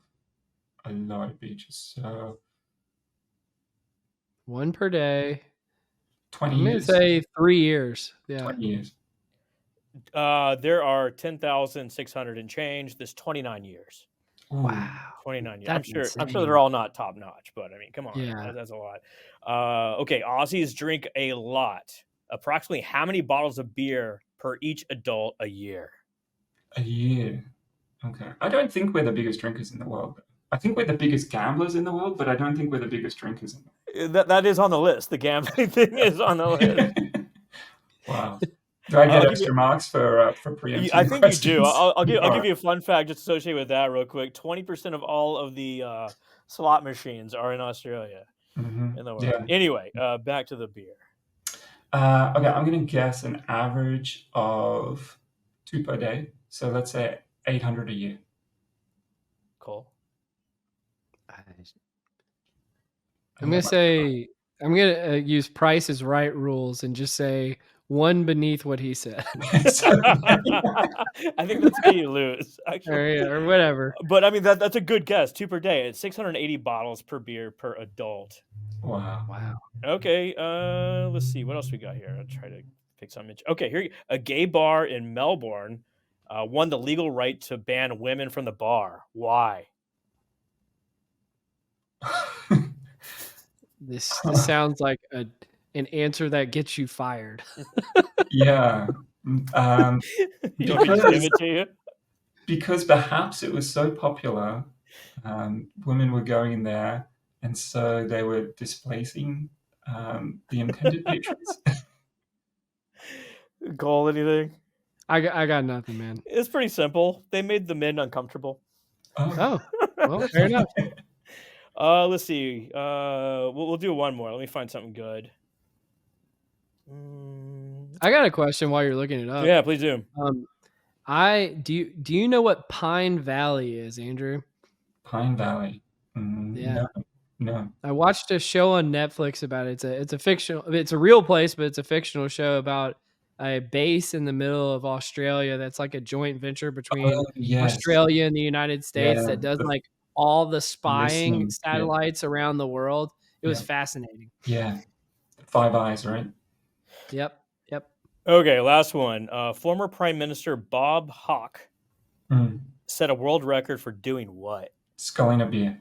a lot of beaches. So one per day. 20 I'm years. gonna say 3 years. Yeah. 20 years. There are 10,600 and change. There's 29 years. Ooh. Wow. 29 years. That's I'm sure they're all not top notch, but I mean, come on. Yeah. That's a lot. Okay, Aussies drink a lot. Approximately how many bottles of beer per each adult a year? A year. Okay. I don't think we're the biggest drinkers in the world. I think we're the biggest gamblers in the world, but I don't think we're the biggest drinkers in the world. That is on the list. The gambling thing is on the list. Wow. Do I get extra marks for preempting? I think questions? you do. I'll give you a fun fact just associated with that real quick. 20% of all of the slot machines are in Australia. Mm-hmm. In the world. Yeah. Anyway, back to the beer. Okay, I'm going to guess an average of 2 per day. So let's say 800 a year. Cool. I'm gonna use Price is Right rules and just say one beneath what he said. I think that's how you lose, actually. Or whatever. But I mean, that's a good guess. 2 per day. It's 680 bottles per beer per adult. Wow. Okay. Let's see what else we got here. I'll try to pick something. Okay, here a gay bar in Melbourne won the legal right to ban women from the bar. Why? This sounds like an answer that gets you fired. Yeah. You want me to give it to you? Because perhaps it was so popular, women were going there, and so they were displacing the intended patrons. Cole, anything? I got nothing, man. It's pretty simple. They made the men uncomfortable. Oh, well, fair enough. Let's see. We'll do one more. Let me find something good. I got a question while you're looking it up. Yeah, please do. Do you know what Pine Valley is, Andrew? Pine Valley. Yeah. No. I watched a show on Netflix about it. It's a real place, but it's a fictional show about a base in the middle of Australia that's like a joint venture between Australia and the United States that does like all the spying satellites around the world. It was fascinating. Yeah. 5 Eyes, right? Yep. Okay, last one. Former Prime Minister Bob Hawke set a world record for doing what? Sculling a beer.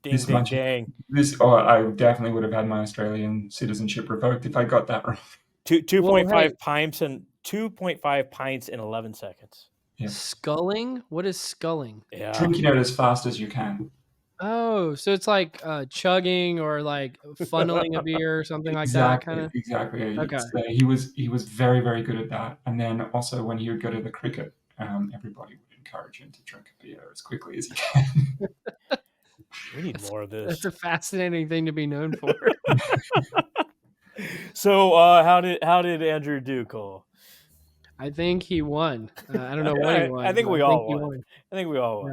Ding, this ding, much. ding. I definitely would have had my Australian citizenship revoked if I got that wrong. 2.5 hey. pints and 2.5 pints in 11 seconds. Yeah. Sculling? What is sculling? Yeah. Drinking it as fast as you can. Oh, so it's like chugging or like funneling a beer or something like that, kind of. Exactly. Okay. He was very, very good at that. And then also when he would go to the cricket, everybody would encourage him to drink a beer as quickly as he can. We need more of this. That's a fascinating thing to be known for. So, how did Andrew do, Cole? I think he won. I don't know what he won. I think but we I all think he won. I think we all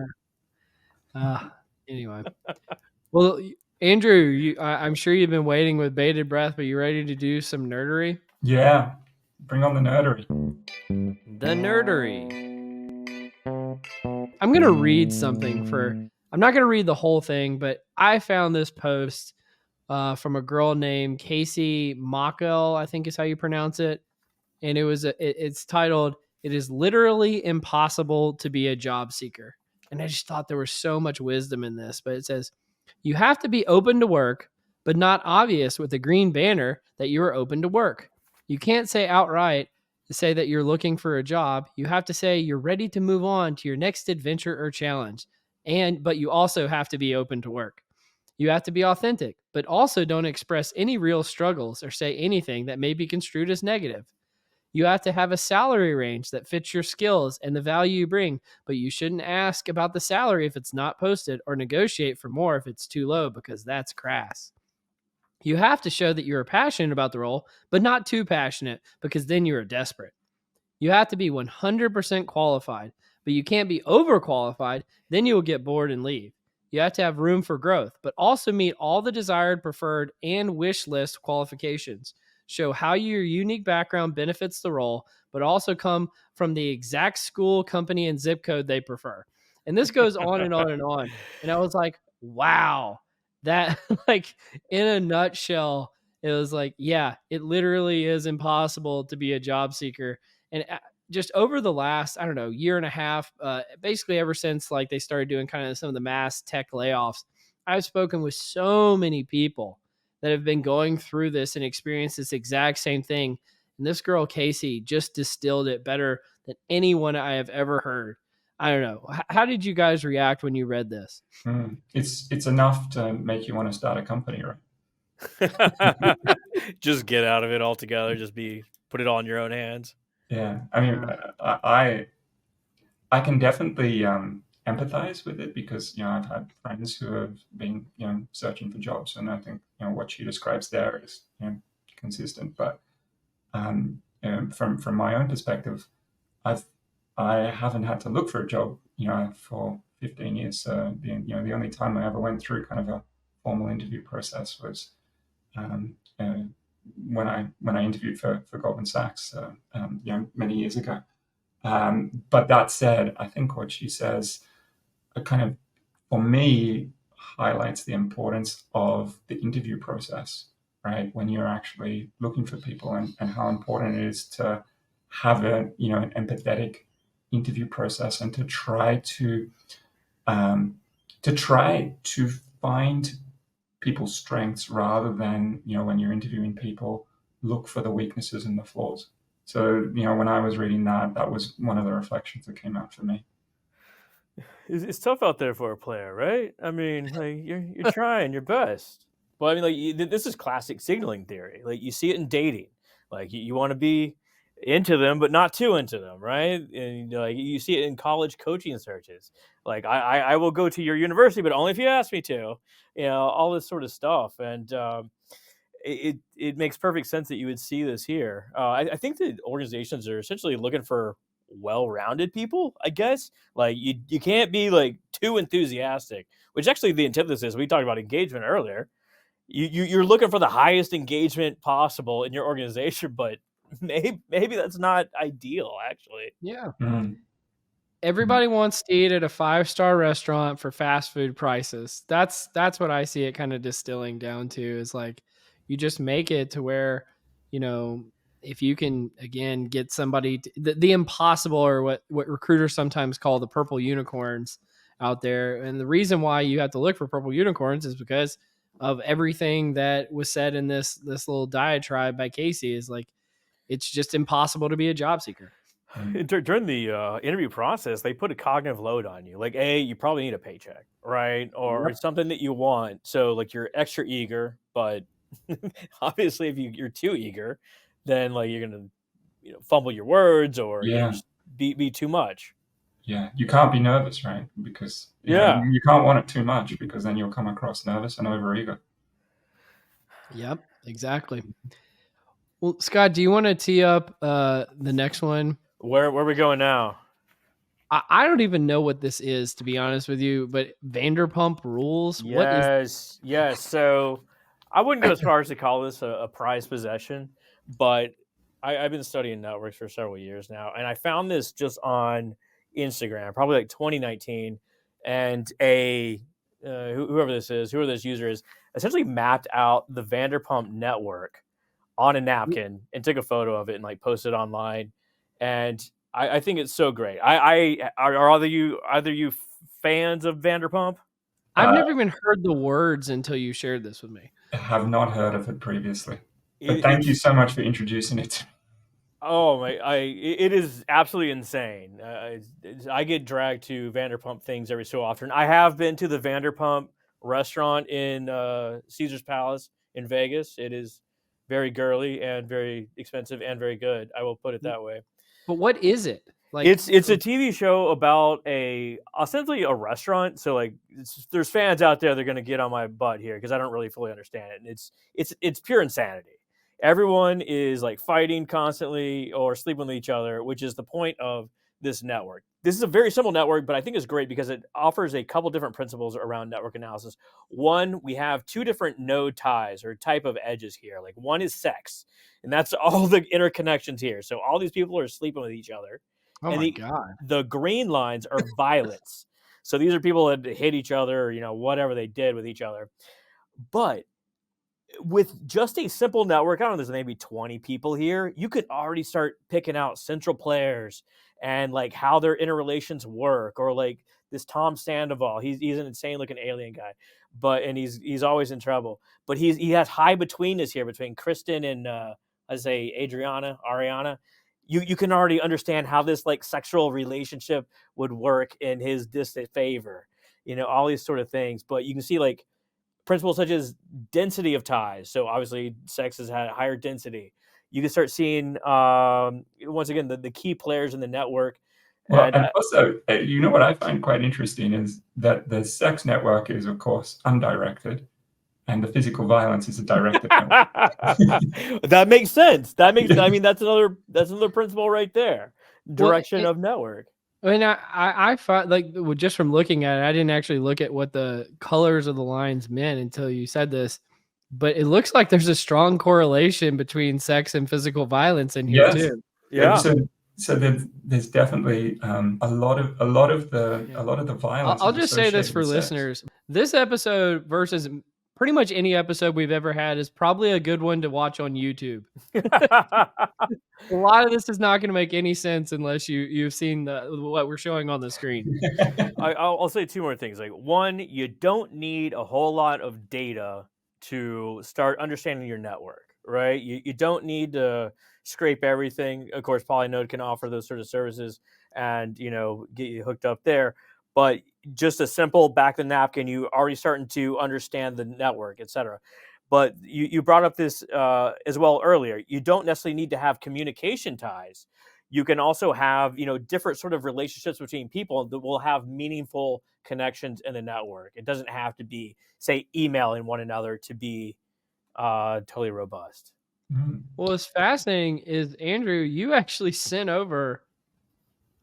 won. Anyway, well, Andrew, I'm sure you've been waiting with bated breath, but you ready to do some nerdery? Yeah, bring on the nerdery. The nerdery. I'm going to read something I'm not going to read the whole thing, but I found this post from a girl named Casey Mockel, I think is how you pronounce it. And it's titled, "It is literally impossible to be a job seeker." And I just thought there was so much wisdom in this, but it says, "You have to be open to work, but not obvious with a green banner that you are open to work. You can't say outright to say that you're looking for a job. You have to say you're ready to move on to your next adventure or challenge. But you also have to be open to work. You have to be authentic, but also don't express any real struggles or say anything that may be construed as negative. You have to have a salary range that fits your skills and the value you bring, but you shouldn't ask about the salary if it's not posted or negotiate for more if it's too low, because that's crass. You have to show that you're passionate about the role, but not too passionate, because then you're desperate. You have to be 100% qualified, but you can't be overqualified, then you will get bored and leave. You have to have room for growth, but also meet all the desired, preferred, and wish list qualifications. Show how your unique background benefits the role, but also come from the exact school, company, and zip code they prefer. And this goes on and on and on. And I was like, wow, that, like, in a nutshell, it was like, yeah, it literally is impossible to be a job seeker. And just over the last, I don't know, year and a half, basically ever since like they started doing kind of some of the mass tech layoffs, I've spoken with so many people that have been going through this and experienced this exact same thing. And this girl, Casey, just distilled it better than anyone I have ever heard. I don't know. How did you guys react when you read this? It's enough to make you want to start a company, right? Just get out of it altogether. Put it all in your own hands. Yeah, I mean, I can definitely empathize with it, because I've had friends who have been searching for jobs, and I think what she describes there is consistent. But from my own perspective, I haven't had to look for a job for 15 years. So the only time I ever went through kind of a formal interview process was when I interviewed for Goldman Sachs many years ago. But that said, I think what she says kind of, for me, highlights the importance of the interview process, right? When you're actually looking for people, and how important it is to have an empathetic interview process, and to try to find people's strengths, rather than when you're interviewing people, look for the weaknesses and the flaws. So when I was reading that was one of the reflections that came out for me. It's tough out there for a player, right? I mean, like you're trying your best. But I mean, like this is classic signaling theory. Like you see it in dating. Like you want to be into them, but not too into them, right? And like you see it in college coaching searches. Like I will go to your university, but only if you ask me to. All this sort of stuff. And it makes perfect sense that you would see this here. I think that organizations are essentially looking for well-rounded people, I guess. Like you can't be like too enthusiastic, which actually the antithesis, we talked about engagement earlier. You're looking for the highest engagement possible in your organization, but maybe that's not ideal, actually. Yeah. Mm. Everybody wants to eat at a 5-star restaurant for fast food prices. That's what I see it kind of distilling down to, is like, you just make it to where, if you can, again, get somebody the impossible, or what recruiters sometimes call the purple unicorns, out there. And the reason why you have to look for purple unicorns is because of everything that was said in this little diatribe by Casey. Is like, it's just impossible to be a job seeker. During the interview process, they put a cognitive load on you. Like, you probably need a paycheck, right? Or Yep. it's something that you want. So, like, you're extra eager, but obviously, if you're too eager, then like you're gonna, fumble your words or just be too much. Yeah, you can't be nervous, right? Because you can't want it too much, because then you'll come across nervous and overeager. Yep, exactly. Well, Scott, do you want to tee up the next one? Where are we going now? I don't even know what this is, to be honest with you, but Vanderpump Rules. Yes, What is yes. So I wouldn't go as far as to call this a prized possession, but I've been studying networks for several years now, and I found this just on Instagram, probably like 2019, and whoever this user is, essentially mapped out the Vanderpump network on a napkin and took a photo of it and like posted online, and I think it's so great. Are either you fans of Vanderpump? I've never even heard the words until you shared this with me. I have not heard of it previously. But thank you so much for introducing it. Oh my! It is absolutely insane. I get dragged to Vanderpump things every so often. I have been to the Vanderpump restaurant in Caesar's Palace in Vegas. It is very girly and very expensive and very good. I will put it that way. But what is it? Like, it's a TV show about ostensibly a restaurant. So like, there's fans out there that are going to get on my butt here because I don't really fully understand it. And it's pure insanity. Everyone is like fighting constantly or sleeping with each other, which is the point of this network. This is a very simple network, but I think it's great because it offers a couple different principles around network analysis. One, we have two different node ties or type of edges here. Like one is sex, and that's all the interconnections here. So all these people are sleeping with each other. oh And my God. the green lines are violence. So these are people that hit each other, or, whatever they did with each other. But with just a simple network, I don't know, there's maybe 20 people here, you could already start picking out central players and like how their interrelations work. Or like this Tom Sandoval, he's an insane looking alien guy, and he's always in trouble. But he has high betweenness here between Kristen and Ariana. You can already understand how this like sexual relationship would work in his distant favor, all these sort of things. But you can see like principles such as density of ties. So obviously sex has had a higher density. You can start seeing, once again, the key players in the network. Well, and also, what I find quite interesting is that the sex network is, of course, undirected, and the physical violence is a directed network. That makes sense. I mean, that's another principle right there. Direction of network. I mean, I thought, like, just from looking at it, I didn't actually look at what the colors of the lines meant until you said this, but it looks like there's a strong correlation between sex and physical violence in here too. Yeah. So there's definitely a lot of the violence. I'll just say this for listeners: this episode versus pretty much any episode we've ever had is probably a good one to watch on YouTube. A lot of this is not going to make any sense unless you've seen what we're showing on the screen. I'll say two more things. Like one, you don't need a whole lot of data to start understanding your network, right? You don't need to scrape everything. Of course, Polinode can offer those sort of services and get you hooked up there. But just a simple back the napkin, you already starting to understand the network, etc. But you brought up this as well earlier. You don't necessarily need to have communication ties. You can also have different sort of relationships between people that will have meaningful connections in the network. It doesn't have to be, say, emailing one another to be totally robust. Well, what's fascinating is, Andrew, you actually sent over,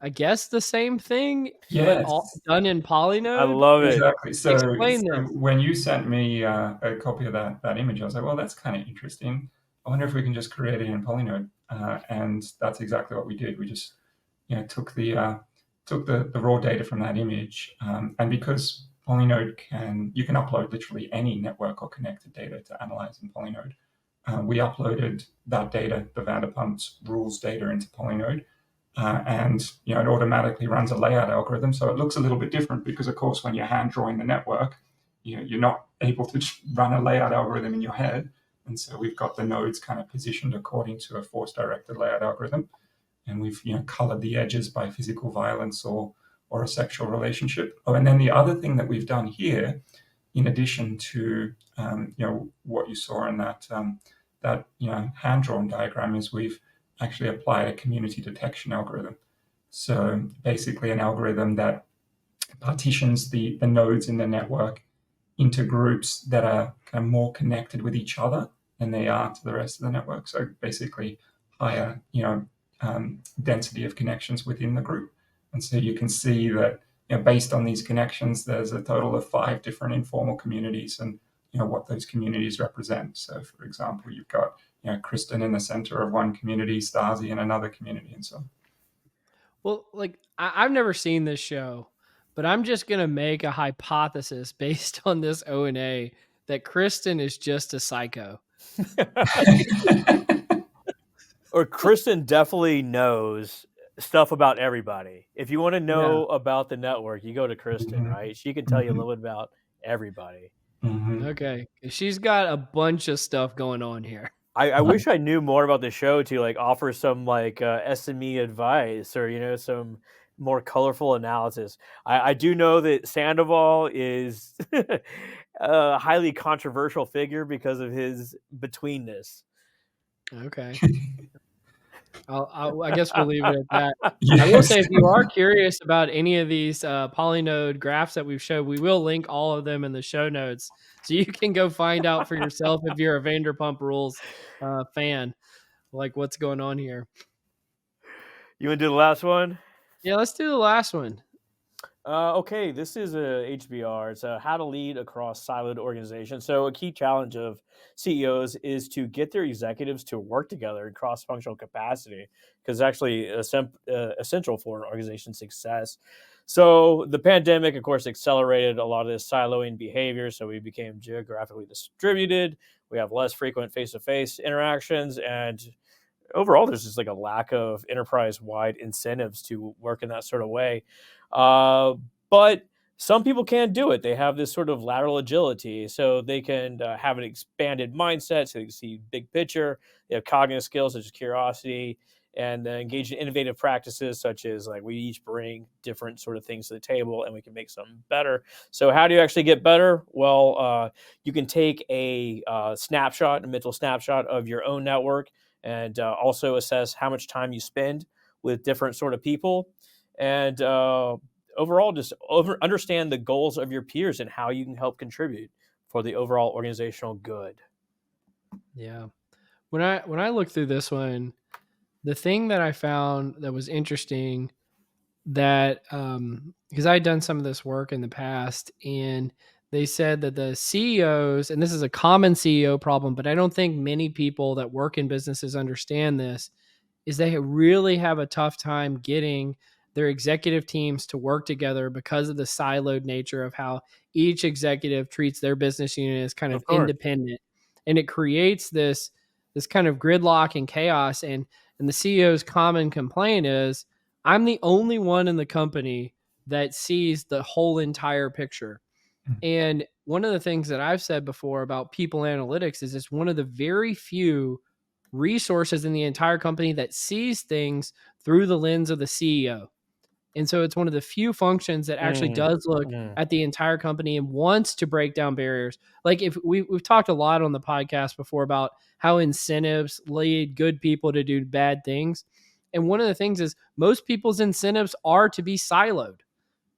I guess, the same thing, yes, but all done in Polinode. I love it. Exactly. So Explain this. When you sent me a copy of that image, I was like, well, that's kind of interesting. I wonder if we can just create it in Polinode. And that's exactly what we did. We just took the raw data from that image, and because Polinode you can upload literally any network or connected data to analyze in Polinode. We uploaded that data, the Vanderpump's rules data, into Polinode, and it automatically runs a layout algorithm. So it looks a little bit different because, of course, when you're hand drawing the network, you're not able to just run a layout algorithm in your head. And so we've got the nodes kind of positioned according to a force-directed layout algorithm, and we've colored the edges by physical violence or a sexual relationship. Oh, and then the other thing that we've done here, in addition to what you saw in that hand-drawn diagram, is we've actually applied a community detection algorithm. So basically an algorithm that partitions the nodes in the network into groups that are kind of more connected with each other than they are to the rest of the network. So basically higher density of connections within the group. And so you can see that based on these connections, there's a total of 5 different informal communities, and what those communities represent. So for example, you've got Kristen in the center of one community, Stasi in another community, and so on. Well, like I've never seen this show, but I'm just going to make a hypothesis based on this ONA that Kristen is just a psycho. Or Kristen definitely knows stuff about everybody. If you want to know about the network, you go to Kristen, right? She can tell you a little bit about everybody. Okay. She's got a bunch of stuff going on here. I wish I knew more about the show to like offer some like SME advice or some more colorful analysis. I do know that Sandoval is a highly controversial figure because of his betweenness. Okay. I guess we'll leave it at that. Yes. I will say, if you are curious about any of these Polinode graphs that we've showed, we will link all of them in the show notes, so you can go find out for yourself if you're a Vanderpump Rules fan, like what's going on here. You want to do the last one? Yeah, let's do the last one. Okay, this is a HBR. It's how to lead across siloed organizations. So a key challenge of CEOs is to get their executives to work together in cross-functional capacity, because it's actually essential for an organization's success. So the pandemic, of course, accelerated a lot of this siloing behavior. So we became geographically distributed. We have less frequent face-to-face interactions, and overall, there's just like a lack of enterprise-wide incentives to work in that sort of way. But some people can't do it. They have this sort of lateral agility, so they can have an expanded mindset, so they can see big picture. They have cognitive skills such as curiosity, and engage in innovative practices such as like we each bring different sort of things to the table and we can make something better. So how do you actually get better? Well, you can take a mental snapshot of your own network, and also assess how much time you spend with different sort of people. And overall, just understand the goals of your peers and how you can help contribute for the overall organizational good. Yeah. When I looked through this one, the thing that I found that was interesting, that because I had done some of this work in the past, and they said that the CEOs, and this is a common CEO problem, but I don't think many people that work in businesses understand this, is they really have a tough time getting their executive teams to work together because of the siloed nature of how each executive treats their business unit as kind of independent. And it creates this kind of gridlock and chaos. And the CEO's common complaint is, I'm the only one in the company that sees the whole entire picture. And one of the things that I've said before about people analytics is it's one of the very few resources in the entire company that sees things through the lens of the CEO. And so it's one of the few functions that actually does look at the entire company and wants to break down barriers. Like if we've talked a lot on the podcast before about how incentives lead good people to do bad things. And one of the things is most people's incentives are to be siloed,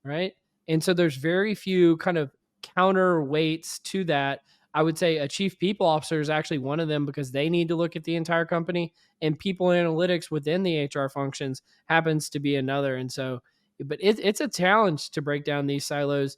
right? And so there's very few kind of counterweights to that. I would say a chief people officer is actually one of them, because they need to look at the entire company, and people analytics within the HR functions happens to be another. And so, but it's a challenge to break down these silos.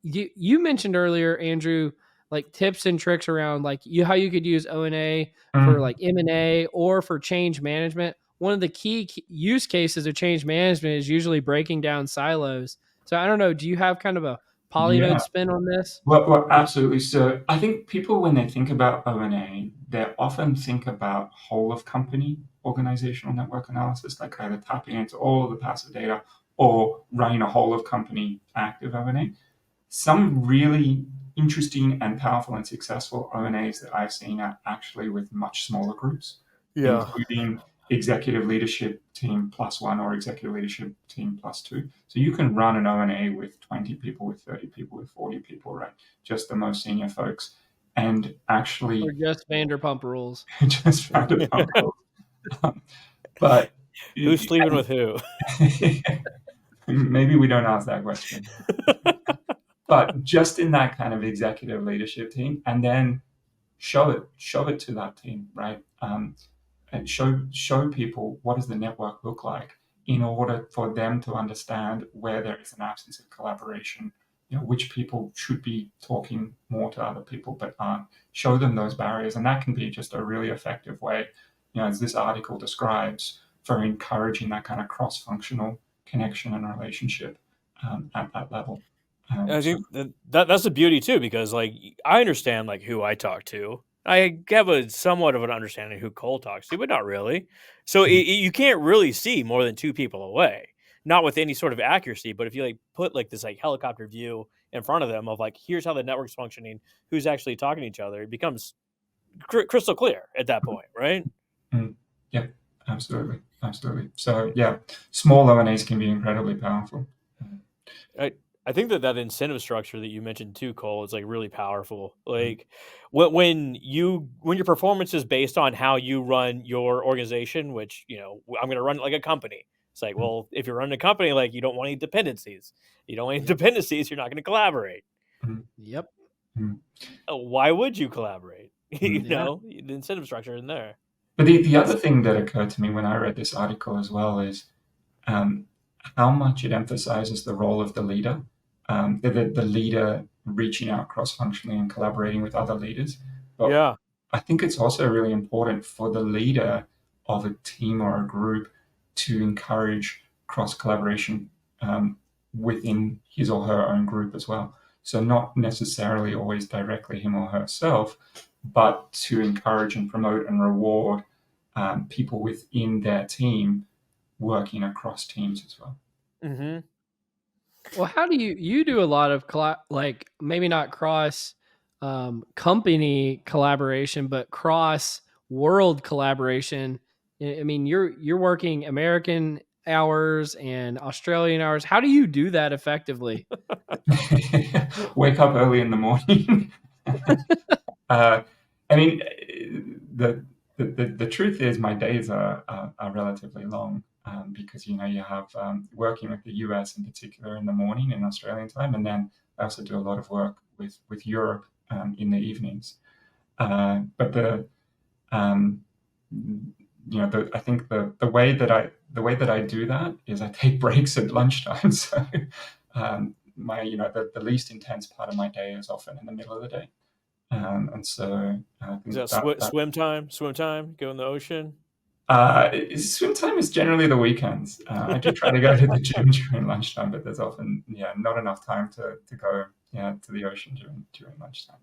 You mentioned earlier, Andrew, like tips and tricks around like how you could use ONA for like M&A or for change management. One of the key use cases of change management is usually breaking down silos. So I don't know, do you have kind of a Polinode spin on this? Well, absolutely. So I think people, when they think about ONA, they often think about whole of company organizational network analysis, like either tapping into all of the passive data or running a whole of company active ONA. Some really interesting and powerful and successful ONAs that I've seen are actually with much smaller groups, including executive leadership team +1 or executive leadership team +2. So you can run an ONA with 20 people, with 30 people, with 40 people, right? Just the most senior folks. And actually, Or just Vanderpump rules. just Vanderpump rules. But who's sleeping with who? Maybe we don't ask that question. But just in that kind of executive leadership team, and then show it to that team, right? And show people what does the network look like in order for them to understand where there is an absence of collaboration, which people should be talking more to other people but aren't. Show them those barriers, and that can be just a really effective way, as this article describes, for encouraging that kind of cross-functional connection and relationship at that level. I think that's the beauty too, because like I understand like who I talk to. I have a somewhat of an understanding who Cole talks to, but not really. So you can't really see more than 2 people away, not with any sort of accuracy. But if you like put like this like helicopter view in front of them of like here's how the network's functioning, who's actually talking to each other, it becomes crystal clear at that point, right? Yeah, absolutely. So yeah, small ONAs can be incredibly powerful. I think that incentive structure that you mentioned too, Cole, is like really powerful. Like when your performance is based on how you run your organization, which I'm going to run like a company. It's like, well, if you're running a company, like you don't want any dependencies. You don't want any dependencies. You're not going to collaborate. Yep. Why would you collaborate? The incentive structure in there. But the other thing that occurred to me when I read this article as well is how much it emphasizes the role of the leader. The leader reaching out cross-functionally and collaborating with other leaders. But I think it's also really important for the leader of a team or a group to encourage cross-collaboration within his or her own group as well. So not necessarily always directly him or herself, but to encourage and promote and reward people within their team working across teams as well. Mm-hmm. Well, how do you do a lot of like maybe not cross company collaboration, but cross world collaboration? I mean, you're working American hours and Australian hours. How do you do that effectively? Wake up early in the morning. I mean, the truth is my days are relatively long. Because you have working with the US in particular in the morning in Australian time, and then I also do a lot of work with Europe in the evenings. But I think the way that I do that is I take breaks at lunchtime. So the least intense part of my day is often in the middle of the day, and so I think is that swim time, go in the ocean. Swim time is generally the weekends. I do try to go to the gym during lunchtime, but there's often not enough time to go to the ocean during lunchtime.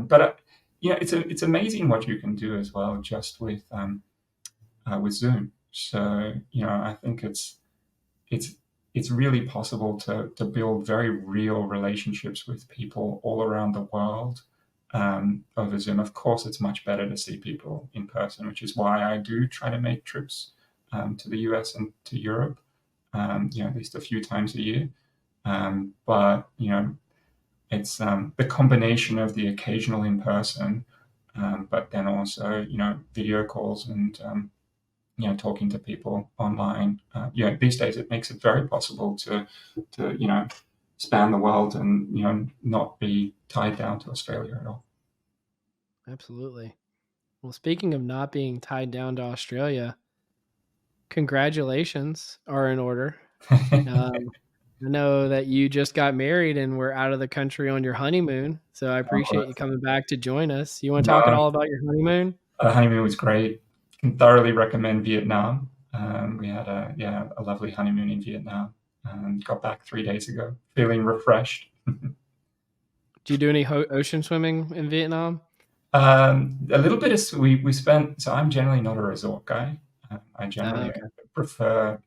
But it's amazing what you can do as well just with Zoom. So I think it's really possible to build very real relationships with people all around the world. Over Zoom. Of course, it's much better to see people in person, which is why I do try to make trips to the US and to Europe, at least a few times a year. But it's the combination of the occasional in person, but then also video calls and talking to people online. These days it makes it very possible to span the world and not be tied down to Australia at all. Absolutely. Well, speaking of not being tied down to Australia, congratulations are in order. I know that you just got married and were out of the country on your honeymoon, so I appreciate you coming back to join us. You want to talk at all about your honeymoon? The honeymoon was great. Can thoroughly recommend Vietnam. We had a lovely honeymoon in Vietnam. Got back 3 days ago, feeling refreshed. Do you do any ocean swimming in Vietnam? A little bit of we spent. So I'm generally not a resort guy. I generally Okay. prefer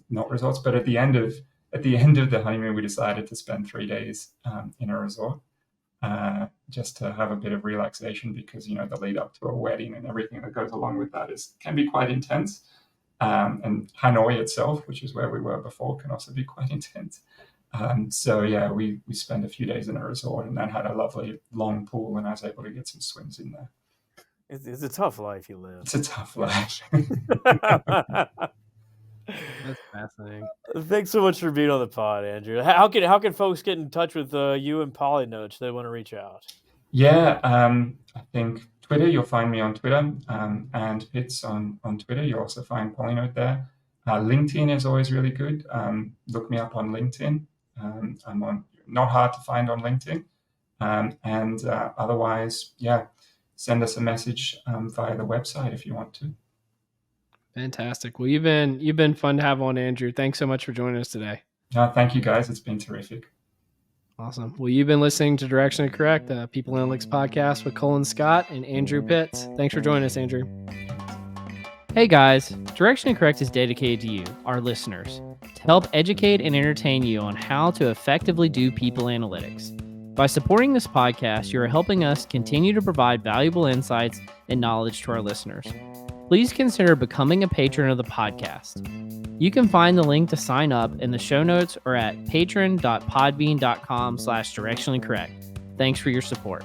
not resorts. But at the end of the honeymoon, we decided to spend 3 days in a resort, just to have a bit of relaxation, because the lead up to a wedding and everything that goes along with that can be quite intense. And Hanoi itself, which is where we were before, can also be quite intense. So yeah, we spent a few days in a resort, and then had a lovely long pool, and I was able to get some swims in there. It's a tough life you live. It's a tough life. That's fascinating. Thanks so much for being on the pod, Andrew. How can folks get in touch with you and Polinode if they want to reach out? Yeah, I think Twitter, you'll find me on Twitter, and Pits on Twitter. You'll also find Polinode there. LinkedIn is always really good. Look me up on LinkedIn. I'm not hard to find on LinkedIn. And otherwise, yeah, send us a message via the website if you want to. Fantastic. Well, you've been fun to have on, Andrew. Thanks so much for joining us today. Thank you, guys. It's been terrific. Awesome. Well, you've been listening to Directionally Correct, the People Analytics podcast with Colin Scott and Andrew Pitts. Thanks for joining us, Andrew. Hey guys, Directionally Correct is dedicated to you, our listeners, to help educate and entertain you on how to effectively do people analytics. By supporting this podcast, you are helping us continue to provide valuable insights and knowledge to our listeners. Please consider becoming a patron of the podcast. You can find the link to sign up in the show notes or at patron.podbean.com/directionallycorrect. Thanks for your support.